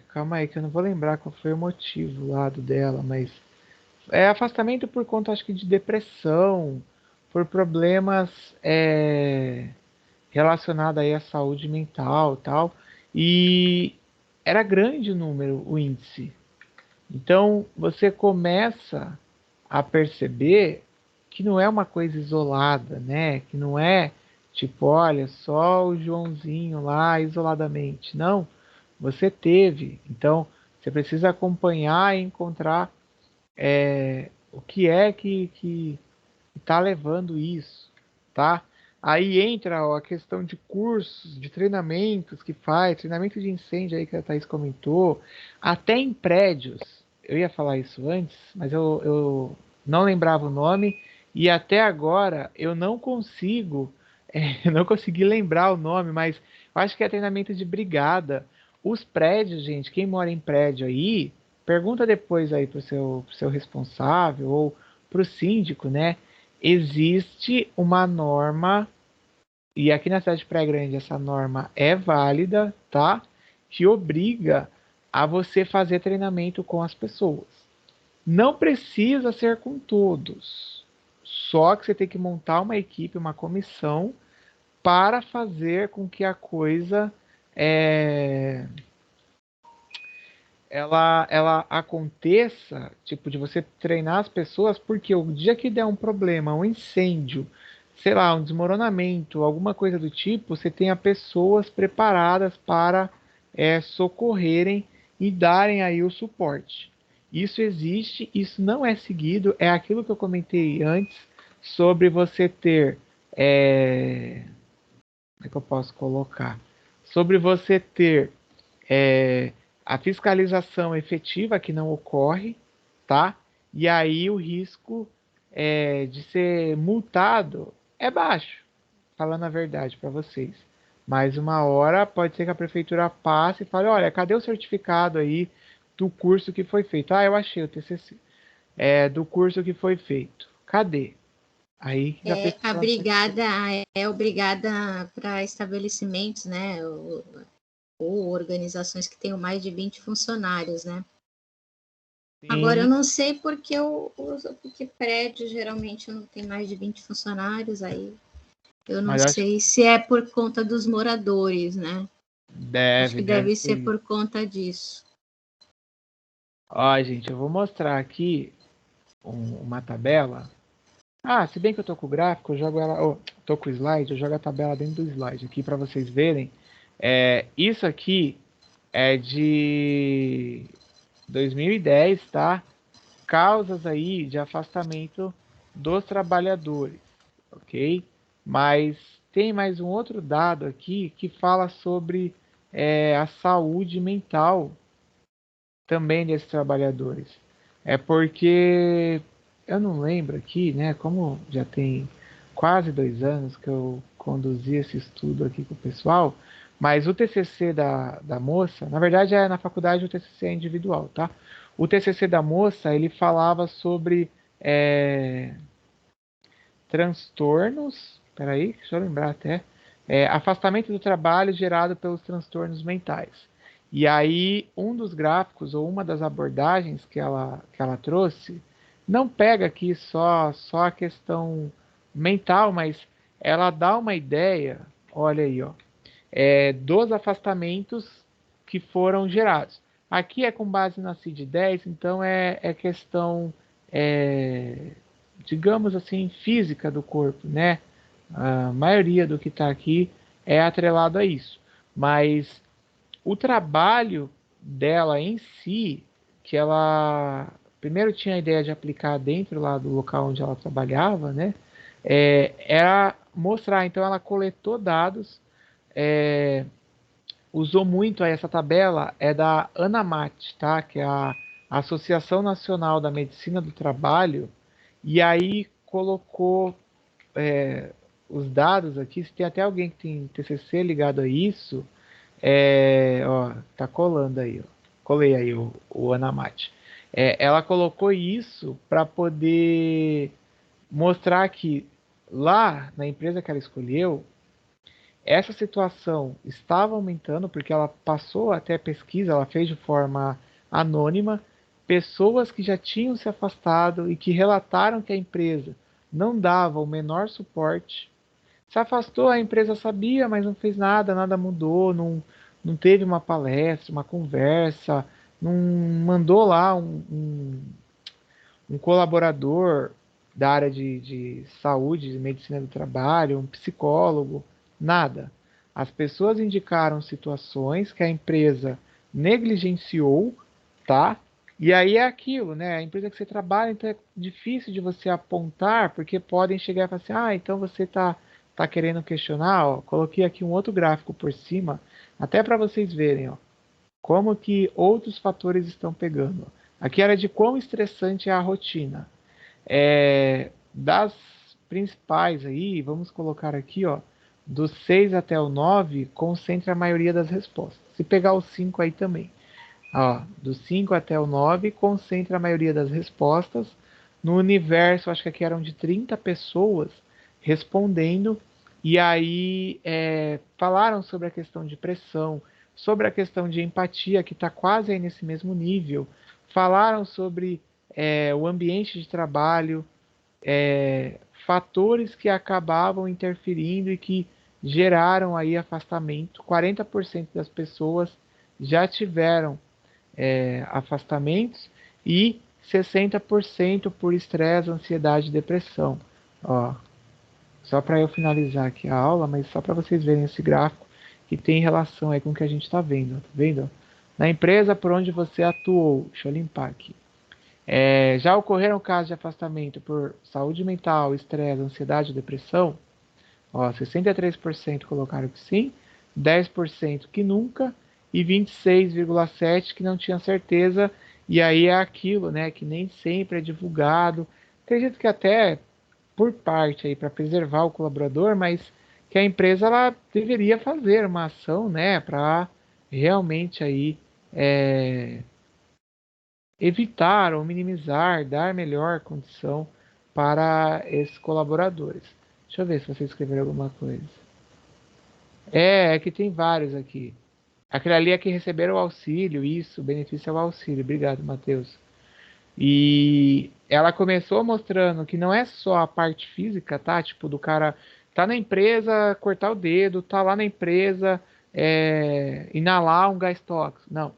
Calma aí, que eu não vou lembrar qual foi o motivo lá do dela, mas afastamento por conta, acho que de depressão, por problemas relacionados aí à saúde mental, tal. E era grande o número, o índice. Então você começa a perceber que não é uma coisa isolada, né? Que não é tipo, olha, só o Joãozinho lá isoladamente. Não, você teve. Então você precisa acompanhar e encontrar o que é que está levando isso, tá? Aí entra a questão de cursos, de treinamentos que faz, treinamento de incêndio aí que a Thaís comentou, até em prédios. Eu ia falar isso antes, mas eu não lembrava o nome e até agora eu não consigo, eu não consegui lembrar o nome, mas eu acho que é treinamento de brigada. Os prédios, gente, quem mora em prédio aí, pergunta depois aí pro seu responsável ou pro síndico, né? Existe uma norma, e aqui na cidade de Praia Grande essa norma é válida, tá? Que obriga a você fazer treinamento com as pessoas. Não precisa ser com todos, só que você tem que montar uma equipe, uma comissão para fazer com que a coisa ela aconteça, tipo, de você treinar as pessoas, porque o dia que der um problema, um incêndio, sei lá, um desmoronamento, alguma coisa do tipo, você tenha pessoas preparadas para socorrerem e darem aí o suporte. Isso existe, isso não é seguido, é aquilo que eu comentei antes sobre você ter, como é que eu posso colocar? Sobre você ter é, a fiscalização efetiva que não ocorre, tá? E aí o risco de ser multado é baixo, falando a verdade para vocês. Mas uma hora pode ser que a prefeitura passe e fale, olha, cadê o certificado aí do curso que foi feito? Ah, eu achei o TCC. Do curso que foi feito. Cadê? Aí a A pessoa... brigada é obrigada para estabelecimentos, né? Ou organizações que tenham mais de 20 funcionários, né? Agora, eu Sim, não sei porque prédio geralmente não tem mais de 20 funcionários, aí eu não mas acho que sei se é por conta dos moradores, né? Acho que deve deve ser ser isso. por conta disso. Ó, gente, eu vou mostrar aqui uma tabela. Ah, se bem que eu tô com o gráfico, eu jogo ela. Oh, tô com o slide, eu jogo a tabela dentro do slide aqui para vocês verem. Isso aqui é de 2010, tá? Causas aí de afastamento dos trabalhadores, ok? Mas tem mais um outro dado aqui que fala sobre a saúde mental também desses trabalhadores. É porque eu não lembro aqui, né? Como já tem quase 2 anos que eu conduzi esse estudo aqui com o pessoal, mas o TCC da moça, na verdade na faculdade o TCC é individual, tá? O TCC da moça, ele falava sobre transtornos, peraí, deixa eu lembrar até, afastamento do trabalho gerado pelos transtornos mentais. E aí, um dos gráficos, ou uma das abordagens que ela trouxe, não pega aqui só a questão mental, mas ela dá uma ideia, olha aí, ó, dos afastamentos que foram gerados. Aqui é com base na CID-10, então é questão, é, digamos assim, física do corpo, né? A maioria do que está aqui é atrelado a isso. Mas o trabalho dela em si, que ela primeiro tinha a ideia de aplicar dentro lá do local onde ela trabalhava, né? Era mostrar. Então ela coletou dados, é, usou muito aí essa tabela, é da ANAMAT, tá? Que é a Associação Nacional da Medicina do Trabalho, e aí colocou os dados aqui. Se tem até alguém que tem TCC ligado a isso, ó, tá colando aí, ó. Colei aí o Anamat. Ela colocou isso para poder mostrar que lá na empresa que ela escolheu, essa situação estava aumentando porque ela passou até pesquisa, ela fez de forma anônima, pessoas que já tinham se afastado e que relataram que a empresa não dava o menor suporte. Se afastou, a empresa sabia, mas não fez nada, nada mudou, não teve uma palestra, uma conversa, não mandou lá um colaborador da área de saúde, de medicina do trabalho, um psicólogo, nada. As pessoas indicaram situações que a empresa negligenciou, tá? E aí é aquilo, né? A empresa que você trabalha, então é difícil de você apontar, porque podem chegar e falar assim, então você tá querendo questionar, ó. Coloquei aqui um outro gráfico por cima, até para vocês verem, ó, como que outros fatores estão pegando. Aqui era de quão estressante é a rotina. Das principais aí, vamos colocar aqui, ó, do 6 até o 9, concentra a maioria das respostas. Se pegar o 5 aí também. Ó, do 5 até o 9, concentra a maioria das respostas. No universo, acho que aqui eram de 30 pessoas respondendo. E aí falaram sobre a questão de pressão, sobre a questão de empatia, que está quase aí nesse mesmo nível. Falaram sobre o ambiente de trabalho, fatores que acabavam interferindo e que geraram aí afastamento. 40% das pessoas já tiveram afastamentos e 60% por estresse, ansiedade e depressão. Ó, só para eu finalizar aqui a aula, mas só para vocês verem esse gráfico que tem relação aí com o que a gente está vendo. Tá vendo? Na empresa por onde você atuou, deixa eu limpar aqui. Já ocorreram casos de afastamento por saúde mental, estresse, ansiedade e depressão? Ó, 63% colocaram que sim, 10% que nunca e 26,7% que não tinha certeza. E aí é aquilo, né, que nem sempre é divulgado. Tem gente que até por parte aí para preservar o colaborador, mas que a empresa ela deveria fazer uma ação, né, para realmente aí evitar ou minimizar, dar melhor condição para esses colaboradores. Deixa eu ver se vocês escreveram alguma coisa. É que tem vários aqui. Aquele ali é que receberam o auxílio, isso, benefício ao auxílio. Obrigado, Matheus. E ela começou mostrando que não é só a parte física, tá? Tipo, do cara tá na empresa, cortar o dedo, tá lá na empresa, inalar um gás tóxico. Não.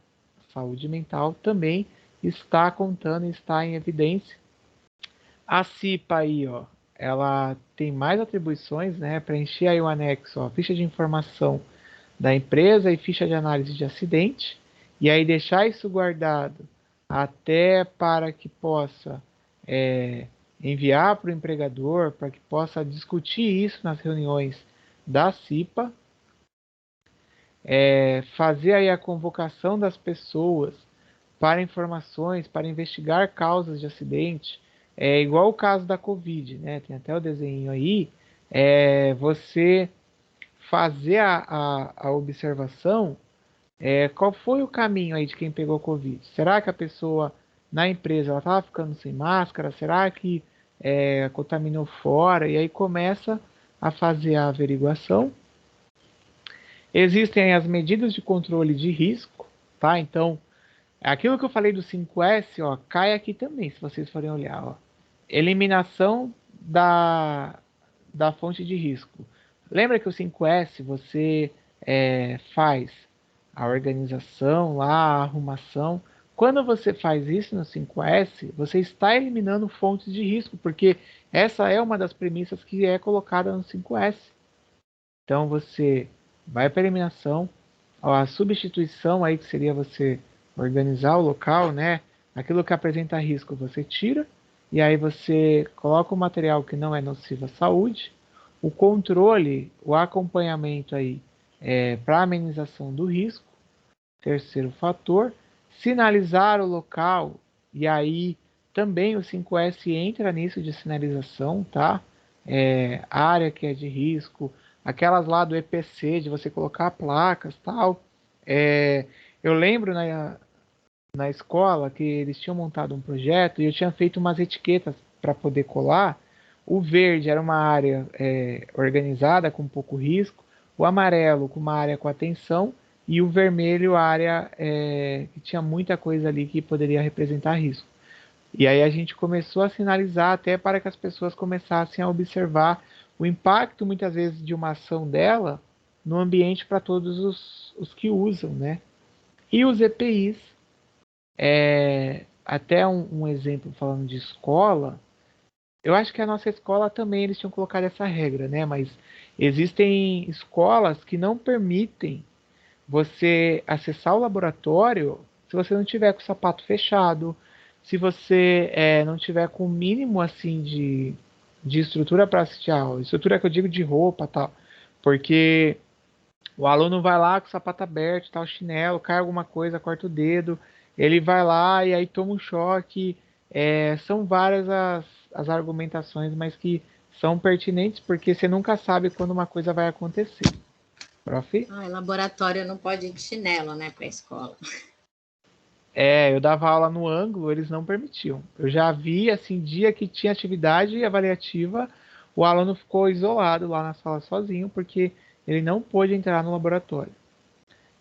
Saúde mental também está contando, está em evidência. A CIPA aí, ó, ela tem mais atribuições, né? Preencher aí o anexo, ó, ficha de informação da empresa e ficha de análise de acidente, e aí deixar isso guardado até para que possa enviar para o empregador, para que possa discutir isso nas reuniões da CIPA, fazer aí a convocação das pessoas para informações, para investigar causas de acidente, igual o caso da Covid, né? Tem até o desenho aí, você fazer a observação, qual foi o caminho aí de quem pegou Covid? Será que a pessoa na empresa ela estava ficando sem máscara? Será que contaminou fora? E aí começa a fazer a averiguação. Existem as medidas de controle de risco, tá? Então, aquilo que eu falei do 5S, ó, cai aqui também, se vocês forem olhar, ó. Eliminação da fonte de risco. Lembra que o 5S você faz a organização lá, a arrumação. Quando você faz isso no 5S, você está eliminando fontes de risco, porque essa é uma das premissas que é colocada no 5S. Então você vai para a eliminação, a substituição aí que seria você organizar o local, né? Aquilo que apresenta risco você tira, e aí você coloca o material que não é nocivo à saúde. O controle, o acompanhamento aí para amenização do risco. Terceiro fator, sinalizar o local, e aí também o 5S entra nisso de sinalização, tá? Área que é de risco, aquelas lá do EPC, de você colocar placas, tal. Eu lembro na escola que eles tinham montado um projeto e eu tinha feito umas etiquetas para poder colar. O verde era uma área organizada com pouco risco, o amarelo com uma área com atenção e o vermelho a área que tinha muita coisa ali que poderia representar risco. E aí a gente começou a sinalizar até para que as pessoas começassem a observar o impacto muitas vezes de uma ação dela no ambiente para todos os que usam, né? E os EPIs, até um exemplo falando de escola, eu acho que a nossa escola também eles tinham colocado essa regra, né? Mas existem escolas que não permitem você acessar o laboratório se você não tiver com o sapato fechado, se você não tiver com o mínimo assim de estrutura para assistir a aula. Estrutura que eu digo de roupa e tal. Porque o aluno vai lá com o sapato aberto, tal, chinelo, cai alguma coisa, corta o dedo, ele vai lá e aí toma um choque. São várias as argumentações, mas que são pertinentes porque você nunca sabe quando uma coisa vai acontecer. Prof? Laboratório não pode ir de chinelo, né, para a escola. Eu dava aula no ângulo, eles não permitiam. Eu já vi, assim, dia que tinha atividade avaliativa, o aluno ficou isolado lá na sala sozinho, porque ele não pôde entrar no laboratório.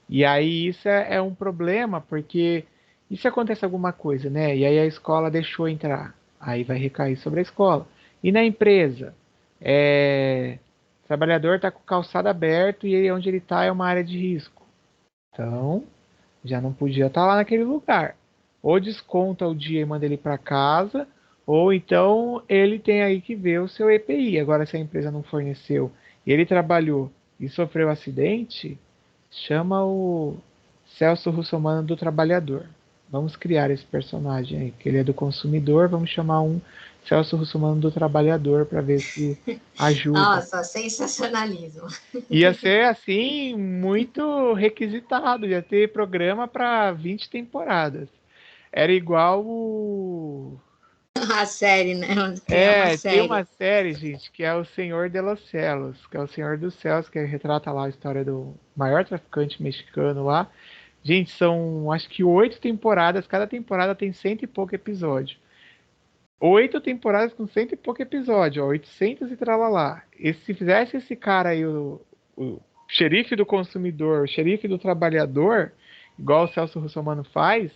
E aí isso é um problema, porque e se acontece alguma coisa, né? E aí a escola deixou entrar, aí vai recair sobre a escola. E na empresa, o trabalhador está com o calçado aberto e aí onde ele está é uma área de risco. Então, já não podia estar lá naquele lugar. Ou desconta o dia e manda ele para casa, ou então ele tem aí que ver o seu EPI. Agora, se a empresa não forneceu, ele trabalhou e sofreu acidente, chama o Celso Russomano do trabalhador. Vamos criar esse personagem aí, que ele é do consumidor, vamos chamar um Celso Russomano do trabalhador para ver se ajuda. Nossa, sensacionalismo. Ia ser assim, muito requisitado, ia ter programa para 20 temporadas. Era igual A série, né? Tem uma Tem série. uma série, gente, que é O Senhor de los Cielos, que é o Senhor dos Céus, que retrata lá a história do maior traficante mexicano lá. Gente, são acho que 8 temporadas, cada temporada tem cento e pouco episódio. 8 temporadas com cento e pouco episódio, ó, 800 e tralalá. E se fizesse esse cara aí, o xerife do consumidor, o xerife do trabalhador, igual o Celso Russomano faz,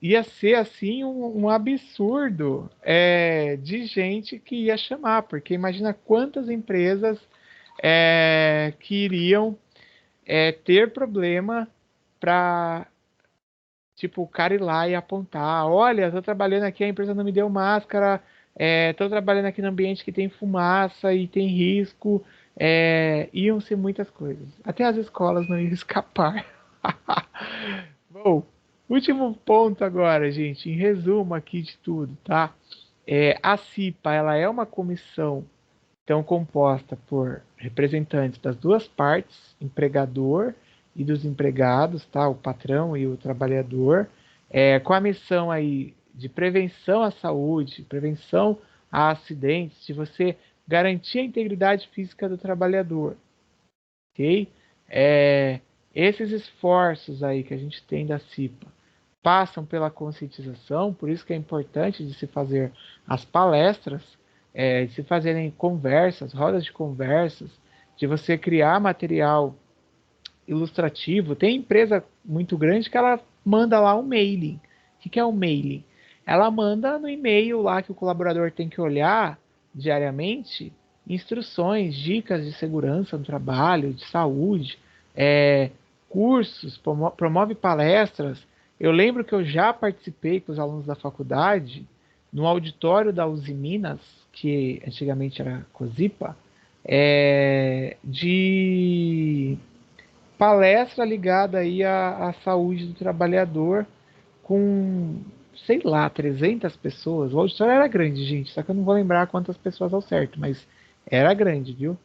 ia ser assim um absurdo de gente que ia chamar, porque imagina quantas empresas que iriam ter problema para tipo o cara ir lá e apontar, olha, tô trabalhando aqui, a empresa não me deu máscara, tô trabalhando aqui no ambiente que tem fumaça e tem risco, iam ser muitas coisas. Até as escolas não iam escapar. Bom, último ponto agora, gente, em resumo aqui de tudo, tá? A CIPA, ela é uma comissão então composta por representantes das duas partes, empregador e dos empregados, tá? O patrão e o trabalhador, com a missão aí de prevenção à saúde, prevenção a acidentes, de você garantir a integridade física do trabalhador, ok? Esses esforços aí que a gente tem da CIPA passam pela conscientização, por isso que é importante de se fazer as palestras, de se fazerem conversas, rodas de conversas, de você criar material ilustrativo. Tem empresa muito grande que ela manda lá um mailing. O que é um mailing? Ela manda no e-mail lá que o colaborador tem que olhar diariamente instruções, dicas de segurança no trabalho, de saúde, cursos, promove palestras. Eu lembro que eu já participei com os alunos da faculdade no auditório da Uzi Minas, que antigamente era COSIPA, de palestra ligada aí à saúde do trabalhador com, sei lá, 300 pessoas. O auditório era grande, gente, só que eu não vou lembrar quantas pessoas ao certo, mas era grande, viu?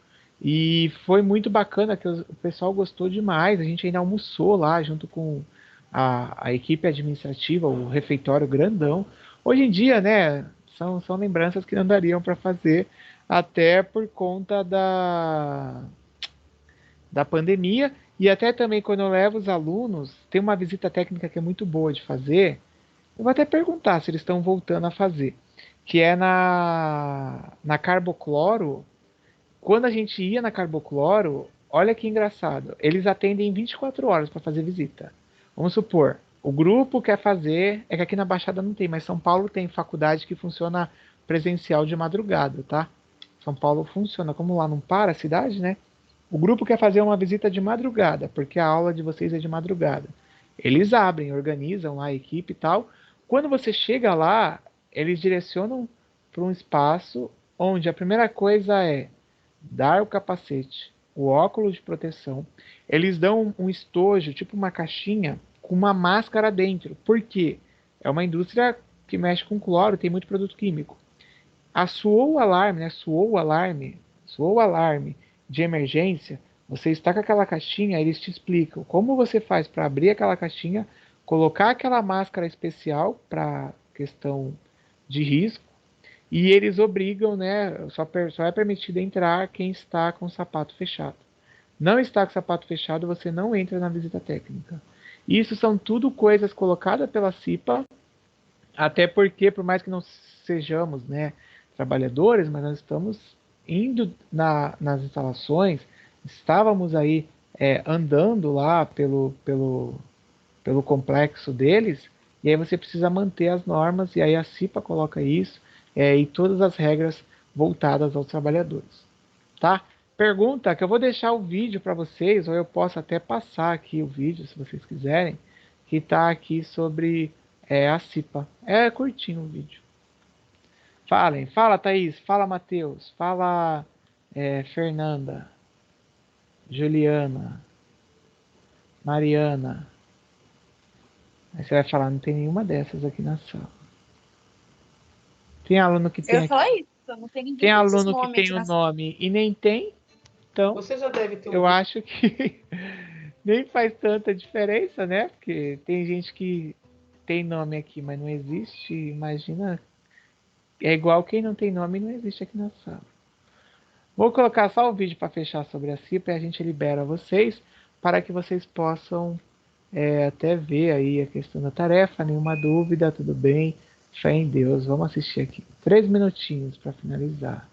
E foi muito bacana que o pessoal gostou demais. A gente ainda almoçou lá junto com a equipe administrativa, o refeitório grandão. Hoje em dia, né, são lembranças que não dariam para fazer, até por conta da pandemia. E até também quando eu levo os alunos, tem uma visita técnica que é muito boa de fazer. Eu vou até perguntar se eles estão voltando a fazer, que é na Carbocloro. Quando a gente ia na Carbocloro, olha que engraçado, eles atendem 24 horas para fazer visita. Vamos supor, o grupo quer fazer, é que aqui na Baixada não tem, mas São Paulo tem faculdade que funciona presencial de madrugada, tá? São Paulo funciona, como lá não para a cidade, né? O grupo quer fazer uma visita de madrugada, porque a aula de vocês é de madrugada. Eles abrem, organizam lá a equipe e tal. Quando você chega lá, eles direcionam para um espaço onde a primeira coisa é dar o capacete, o óculos de proteção. Eles dão um estojo, tipo uma caixinha, com uma máscara dentro. Por quê? É uma indústria que mexe com cloro, tem muito produto químico. Soou o alarme, né? Soou o alarme de emergência. Você está com aquela caixinha, eles te explicam como você faz para abrir aquela caixinha, colocar aquela máscara especial para questão de risco, e eles obrigam, né? Só é permitido entrar quem está com o sapato fechado. Não está com o sapato fechado, você não entra na visita técnica. Isso são tudo coisas colocadas pela CIPA, até porque, por mais que não sejamos, né, trabalhadores, mas nós estamos indo nas instalações, estávamos aí andando lá pelo complexo deles, e aí você precisa manter as normas, e aí a CIPA coloca isso, e todas as regras voltadas aos trabalhadores. Tá? Pergunta que eu vou deixar o vídeo para vocês, ou eu posso até passar aqui o vídeo, se vocês quiserem, que está aqui sobre a CIPA. É curtinho o vídeo. Fala Thaís, fala Matheus, fala Fernanda, Juliana, Mariana. Aí você vai falar, não tem nenhuma dessas aqui na sala. Tem aluno que Eu tem ia falar isso, não tem ninguém tem com esses aluno que nomes tem aqui o na sala. nome e nem tem, então Você já deve ter eu acho que nem faz tanta diferença, né? Porque tem gente que tem nome aqui, mas não existe. Imagina É igual quem não tem nome não existe aqui na sala. Vou colocar só o vídeo para fechar sobre a CIPA e a gente libera vocês para que vocês possam até ver aí a questão da tarefa, nenhuma dúvida, tudo bem, fé em Deus. Vamos assistir aqui. 3 minutinhos para finalizar.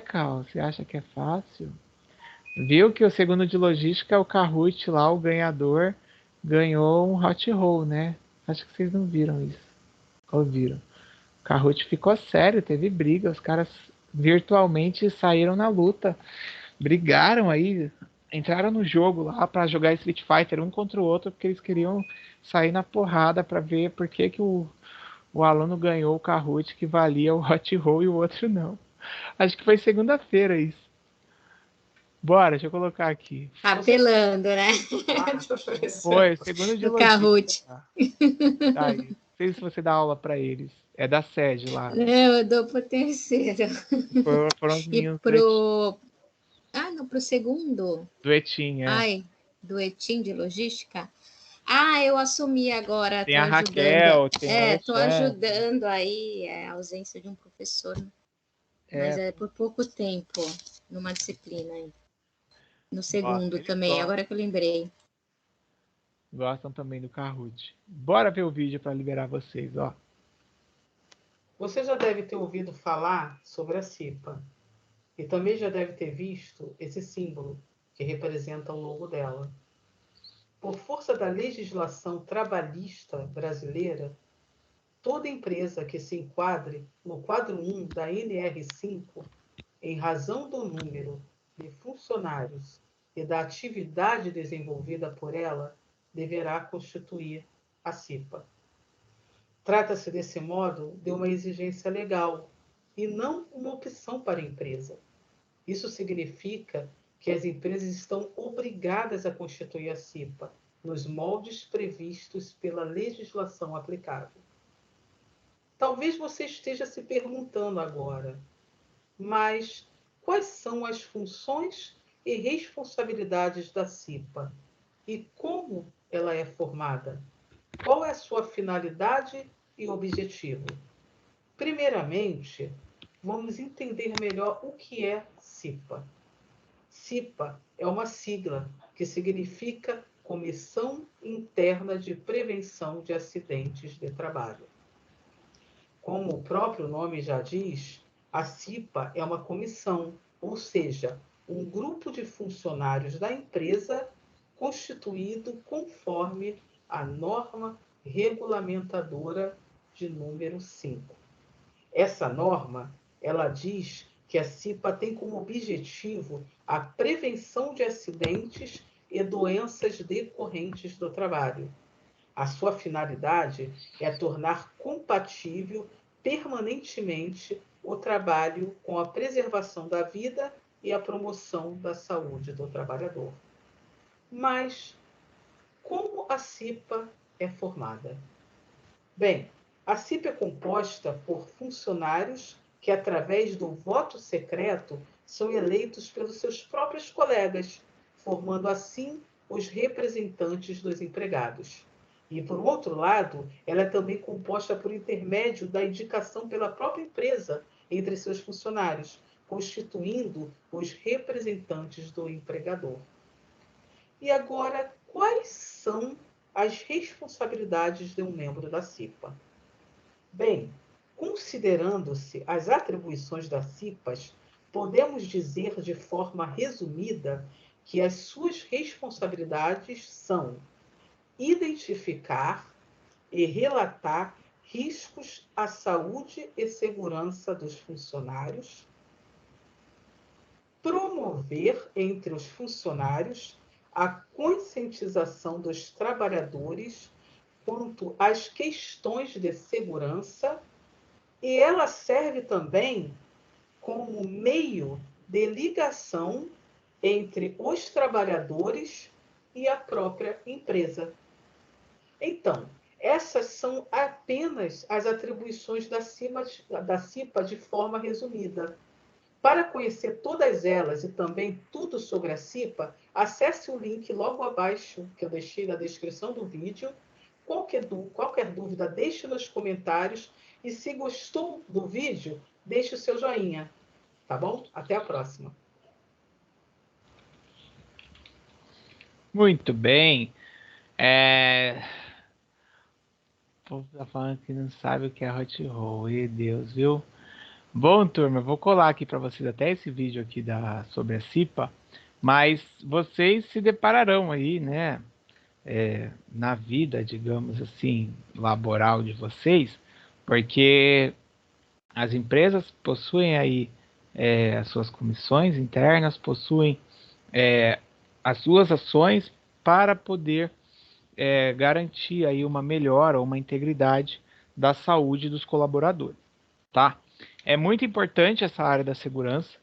Cal, você acha que é fácil? Viu que o segundo de logística, o Kahoot lá, o ganhador, ganhou um hot roll, né? Acho que vocês não viram isso. Ouviram. O Kahoot ficou sério, teve briga, os caras virtualmente saíram na luta, brigaram aí, entraram no jogo lá para jogar Street Fighter um contra o outro, porque eles queriam sair na porrada para ver por que, que o aluno ganhou o Kahoot que valia o hot roll e o outro não. Acho que foi segunda-feira isso. Bora, deixa eu colocar aqui. Apelando, né? Foi, segundo de Do logística. Kahoot. Tá aí. Não sei se você dá aula para eles. É da sede lá. Não, eu dou pro terceiro. Foram os E meninos pro... Ah, não, pro segundo? do Etim, Ai, do Etim de logística? Ah, eu assumi agora, Tem tô a ajudando. Raquel, tem o Tô Alexandre. ajudando aí a ausência de um professor, mas é por pouco tempo, numa disciplina aí. No segundo Eles também, agora que eu lembrei. gostam também do Kahoot. Bora ver o vídeo para liberar vocês, ó. Você já deve ter ouvido falar sobre a CIPA e também já deve ter visto esse símbolo que representa o logo dela. Por força da legislação trabalhista brasileira, toda empresa que se enquadre no quadro 1 da NR5, em razão do número de funcionários e da atividade desenvolvida por ela, deverá constituir a CIPA. Trata-se, desse modo, de uma exigência legal e não uma opção para a empresa. Isso significa que as empresas estão obrigadas a constituir a CIPA nos moldes previstos pela legislação aplicável. Talvez você esteja se perguntando agora, mas quais são as funções e responsabilidades da CIPA e como ela é formada? Qual é a sua finalidade e objetivo? Primeiramente, vamos entender melhor o que é CIPA. CIPA é uma sigla que significa Comissão Interna de Prevenção de Acidentes de Trabalho. Como o próprio nome já diz, a CIPA é uma comissão, ou seja, um grupo de funcionários da empresa constituído conforme a norma regulamentadora de número 5. Essa norma, ela diz que a CIPA tem como objetivo a prevenção de acidentes e doenças decorrentes do trabalho. A sua finalidade é tornar compatível permanentemente o trabalho com a preservação da vida e a promoção da saúde do trabalhador. Mas como a CIPA é formada? Bem, a CIPA é composta por funcionários que, através do voto secreto, são eleitos pelos seus próprios colegas, formando assim os representantes dos empregados. E, por outro lado, ela é também composta por intermédio da indicação pela própria empresa entre seus funcionários, constituindo os representantes do empregador. E agora, quais são as responsabilidades de um membro da CIPA? Bem, considerando-se as atribuições das CIPAs, podemos dizer de forma resumida que as suas responsabilidades são identificar e relatar riscos à saúde e segurança dos funcionários, promover entre os funcionários a conscientização dos trabalhadores quanto às questões de segurança, e ela serve também como meio de ligação entre os trabalhadores e a própria empresa. Então, essas são apenas as atribuições da CIPA de forma resumida. Para conhecer todas elas e também tudo sobre a CIPA, acesse o link logo abaixo, que eu deixei na descrição do vídeo. Qualquer dúvida, deixe nos comentários E se gostou do vídeo, deixe o seu joinha, tá bom? Até a próxima. Muito bem. O povo tá falando que não sabe o que é hot roll. E Deus, viu? Bom, turma, eu vou colar aqui para vocês até esse vídeo aqui sobre a CIPA, mas vocês se depararão aí, né, na vida, digamos assim, laboral de vocês, porque as empresas possuem aí as suas comissões internas, possuem as suas ações para poder garantir aí uma melhora ou uma integridade da saúde dos colaboradores, tá? É muito importante essa área da segurança.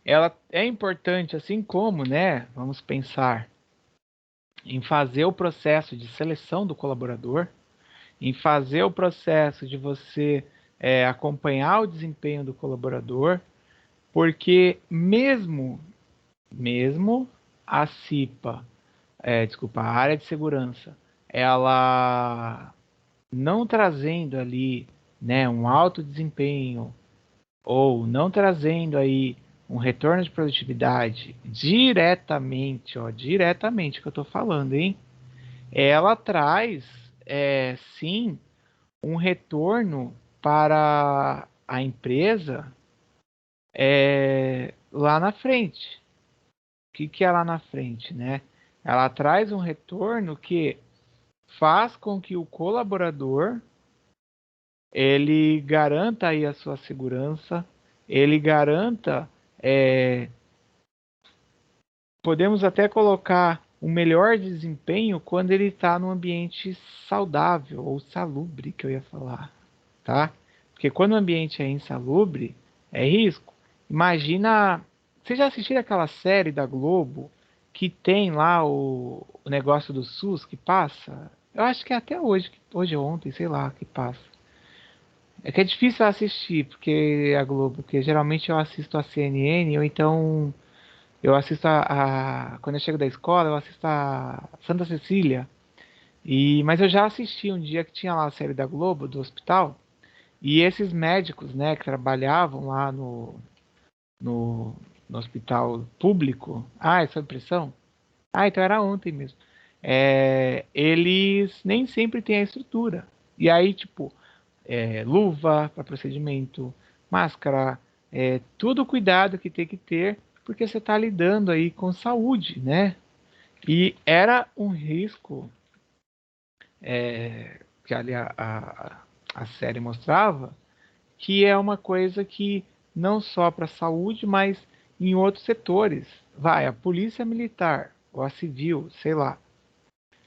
Ela é importante, assim como, né? Vamos pensar em fazer o processo de seleção do colaborador, em fazer o processo de você acompanhar o desempenho do colaborador, porque mesmo a CIPA, desculpa, a área de segurança, ela não trazendo ali, né, um alto desempenho ou não trazendo aí um retorno de produtividade diretamente, ó, diretamente que eu estou falando, hein? Ela traz, sim, um retorno para a empresa lá na frente. O que é lá na frente, né? Ela traz um retorno que faz com que o colaborador ele garanta aí a sua segurança, ele garanta, podemos até colocar um melhor desempenho quando ele está num ambiente saudável ou salubre, que eu ia falar, tá? Porque quando o ambiente é insalubre, é risco. Imagina, vocês já assistiram aquela série da Globo que tem lá o negócio do SUS que passa? Eu acho que é até hoje ou ontem, sei lá, que passa. É que é difícil assistir, porque a Globo, porque geralmente eu assisto a CNN, ou então eu assisto quando eu chego da escola, eu assisto a Santa Cecília. Mas eu já assisti um dia que tinha lá a série da Globo, do hospital, e esses médicos, né, que trabalhavam lá no, no hospital público. Ah, é sua impressão? Ah, então era ontem mesmo. Eles nem sempre têm a estrutura. E aí, tipo, luva para procedimento, máscara, tudo cuidado que tem que ter, porque você está lidando aí com saúde, né? E era um risco que ali a série mostrava, que é uma coisa que não só para a saúde, mas em outros setores. Vai, a polícia militar ou a civil, sei lá.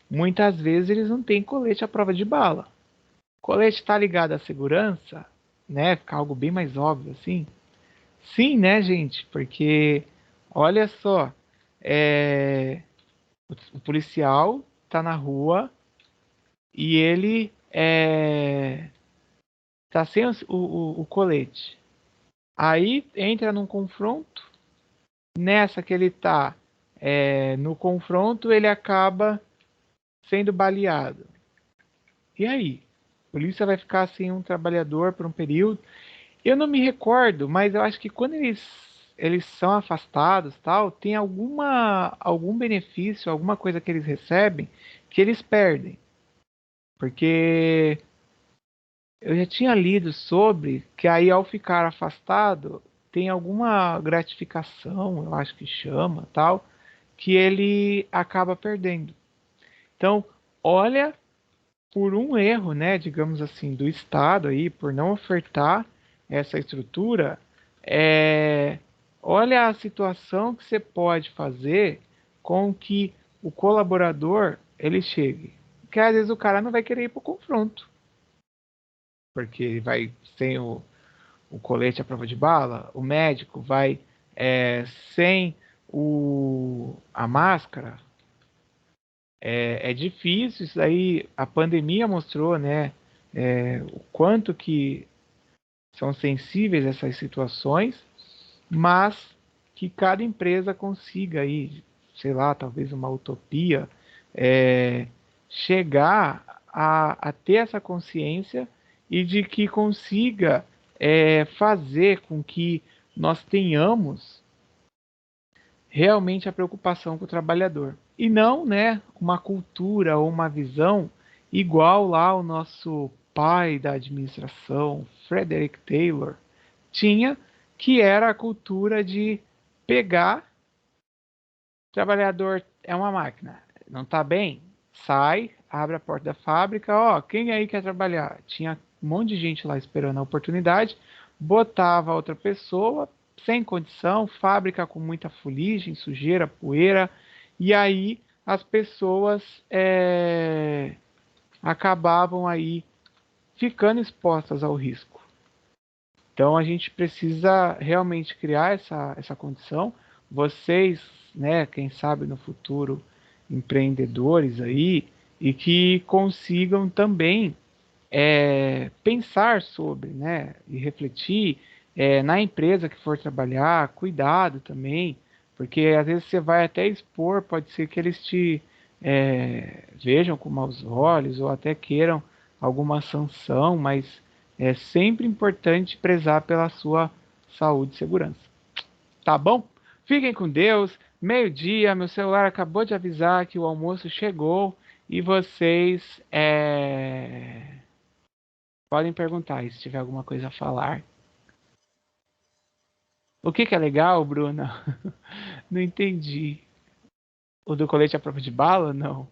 Muitas vezes eles não têm colete à prova de bala. Colete está ligado à segurança, né? Fica algo bem mais óbvio assim. Sim, né, gente? Porque olha só, o policial tá na rua e ele tá sem o colete. Aí entra num confronto. Nessa que ele tá no confronto, ele acaba sendo baleado. E aí? A polícia vai ficar sem um trabalhador por um período. Eu não me recordo, mas eu acho que quando eles são afastados, tal, tem algum benefício, alguma coisa que eles recebem que eles perdem. Porque eu já tinha lido sobre que aí ao ficar afastado tem alguma gratificação, eu acho que chama, tal, que ele acaba perdendo. Então, olha, por um erro, né, digamos assim, do Estado aí, por não ofertar essa estrutura, olha a situação que você pode fazer com que o colaborador ele chegue. Porque às vezes o cara não vai querer ir para o confronto, porque ele vai sem o colete à prova de bala, o médico vai sem a máscara. É difícil, isso aí a pandemia mostrou, né, o quanto que são sensíveis a essas situações, mas que cada empresa consiga aí, sei lá, talvez uma utopia, chegar a ter essa consciência e de que consiga fazer com que nós tenhamos realmente a preocupação com o trabalhador. E não, né, uma cultura ou uma visão igual lá o nosso pai da administração, Frederick Taylor, tinha, que era a cultura de pegar, o trabalhador é uma máquina, não está bem? Sai, abre a porta da fábrica, ó, quem aí quer trabalhar? Tinha um monte de gente lá esperando a oportunidade, botava outra pessoa, sem condição, fábrica com muita fuligem, sujeira, poeira, e aí as pessoas acabavam aí ficando expostas ao risco. Então a gente precisa realmente criar essa condição. Vocês, né, quem sabe no futuro, empreendedores aí, e que consigam também pensar sobre, né, e refletir na empresa que for trabalhar, cuidado também, porque às vezes você vai até expor, pode ser que eles te vejam com maus olhos ou até queiram alguma sanção, mas é sempre importante prezar pela sua saúde e segurança. Tá bom? Fiquem com Deus. Meio-dia, meu celular acabou de avisar que o almoço chegou e vocês podem perguntar aí se tiver alguma coisa a falar. O que é legal, Bruna? Não entendi. O do colete à prova de bala? Não.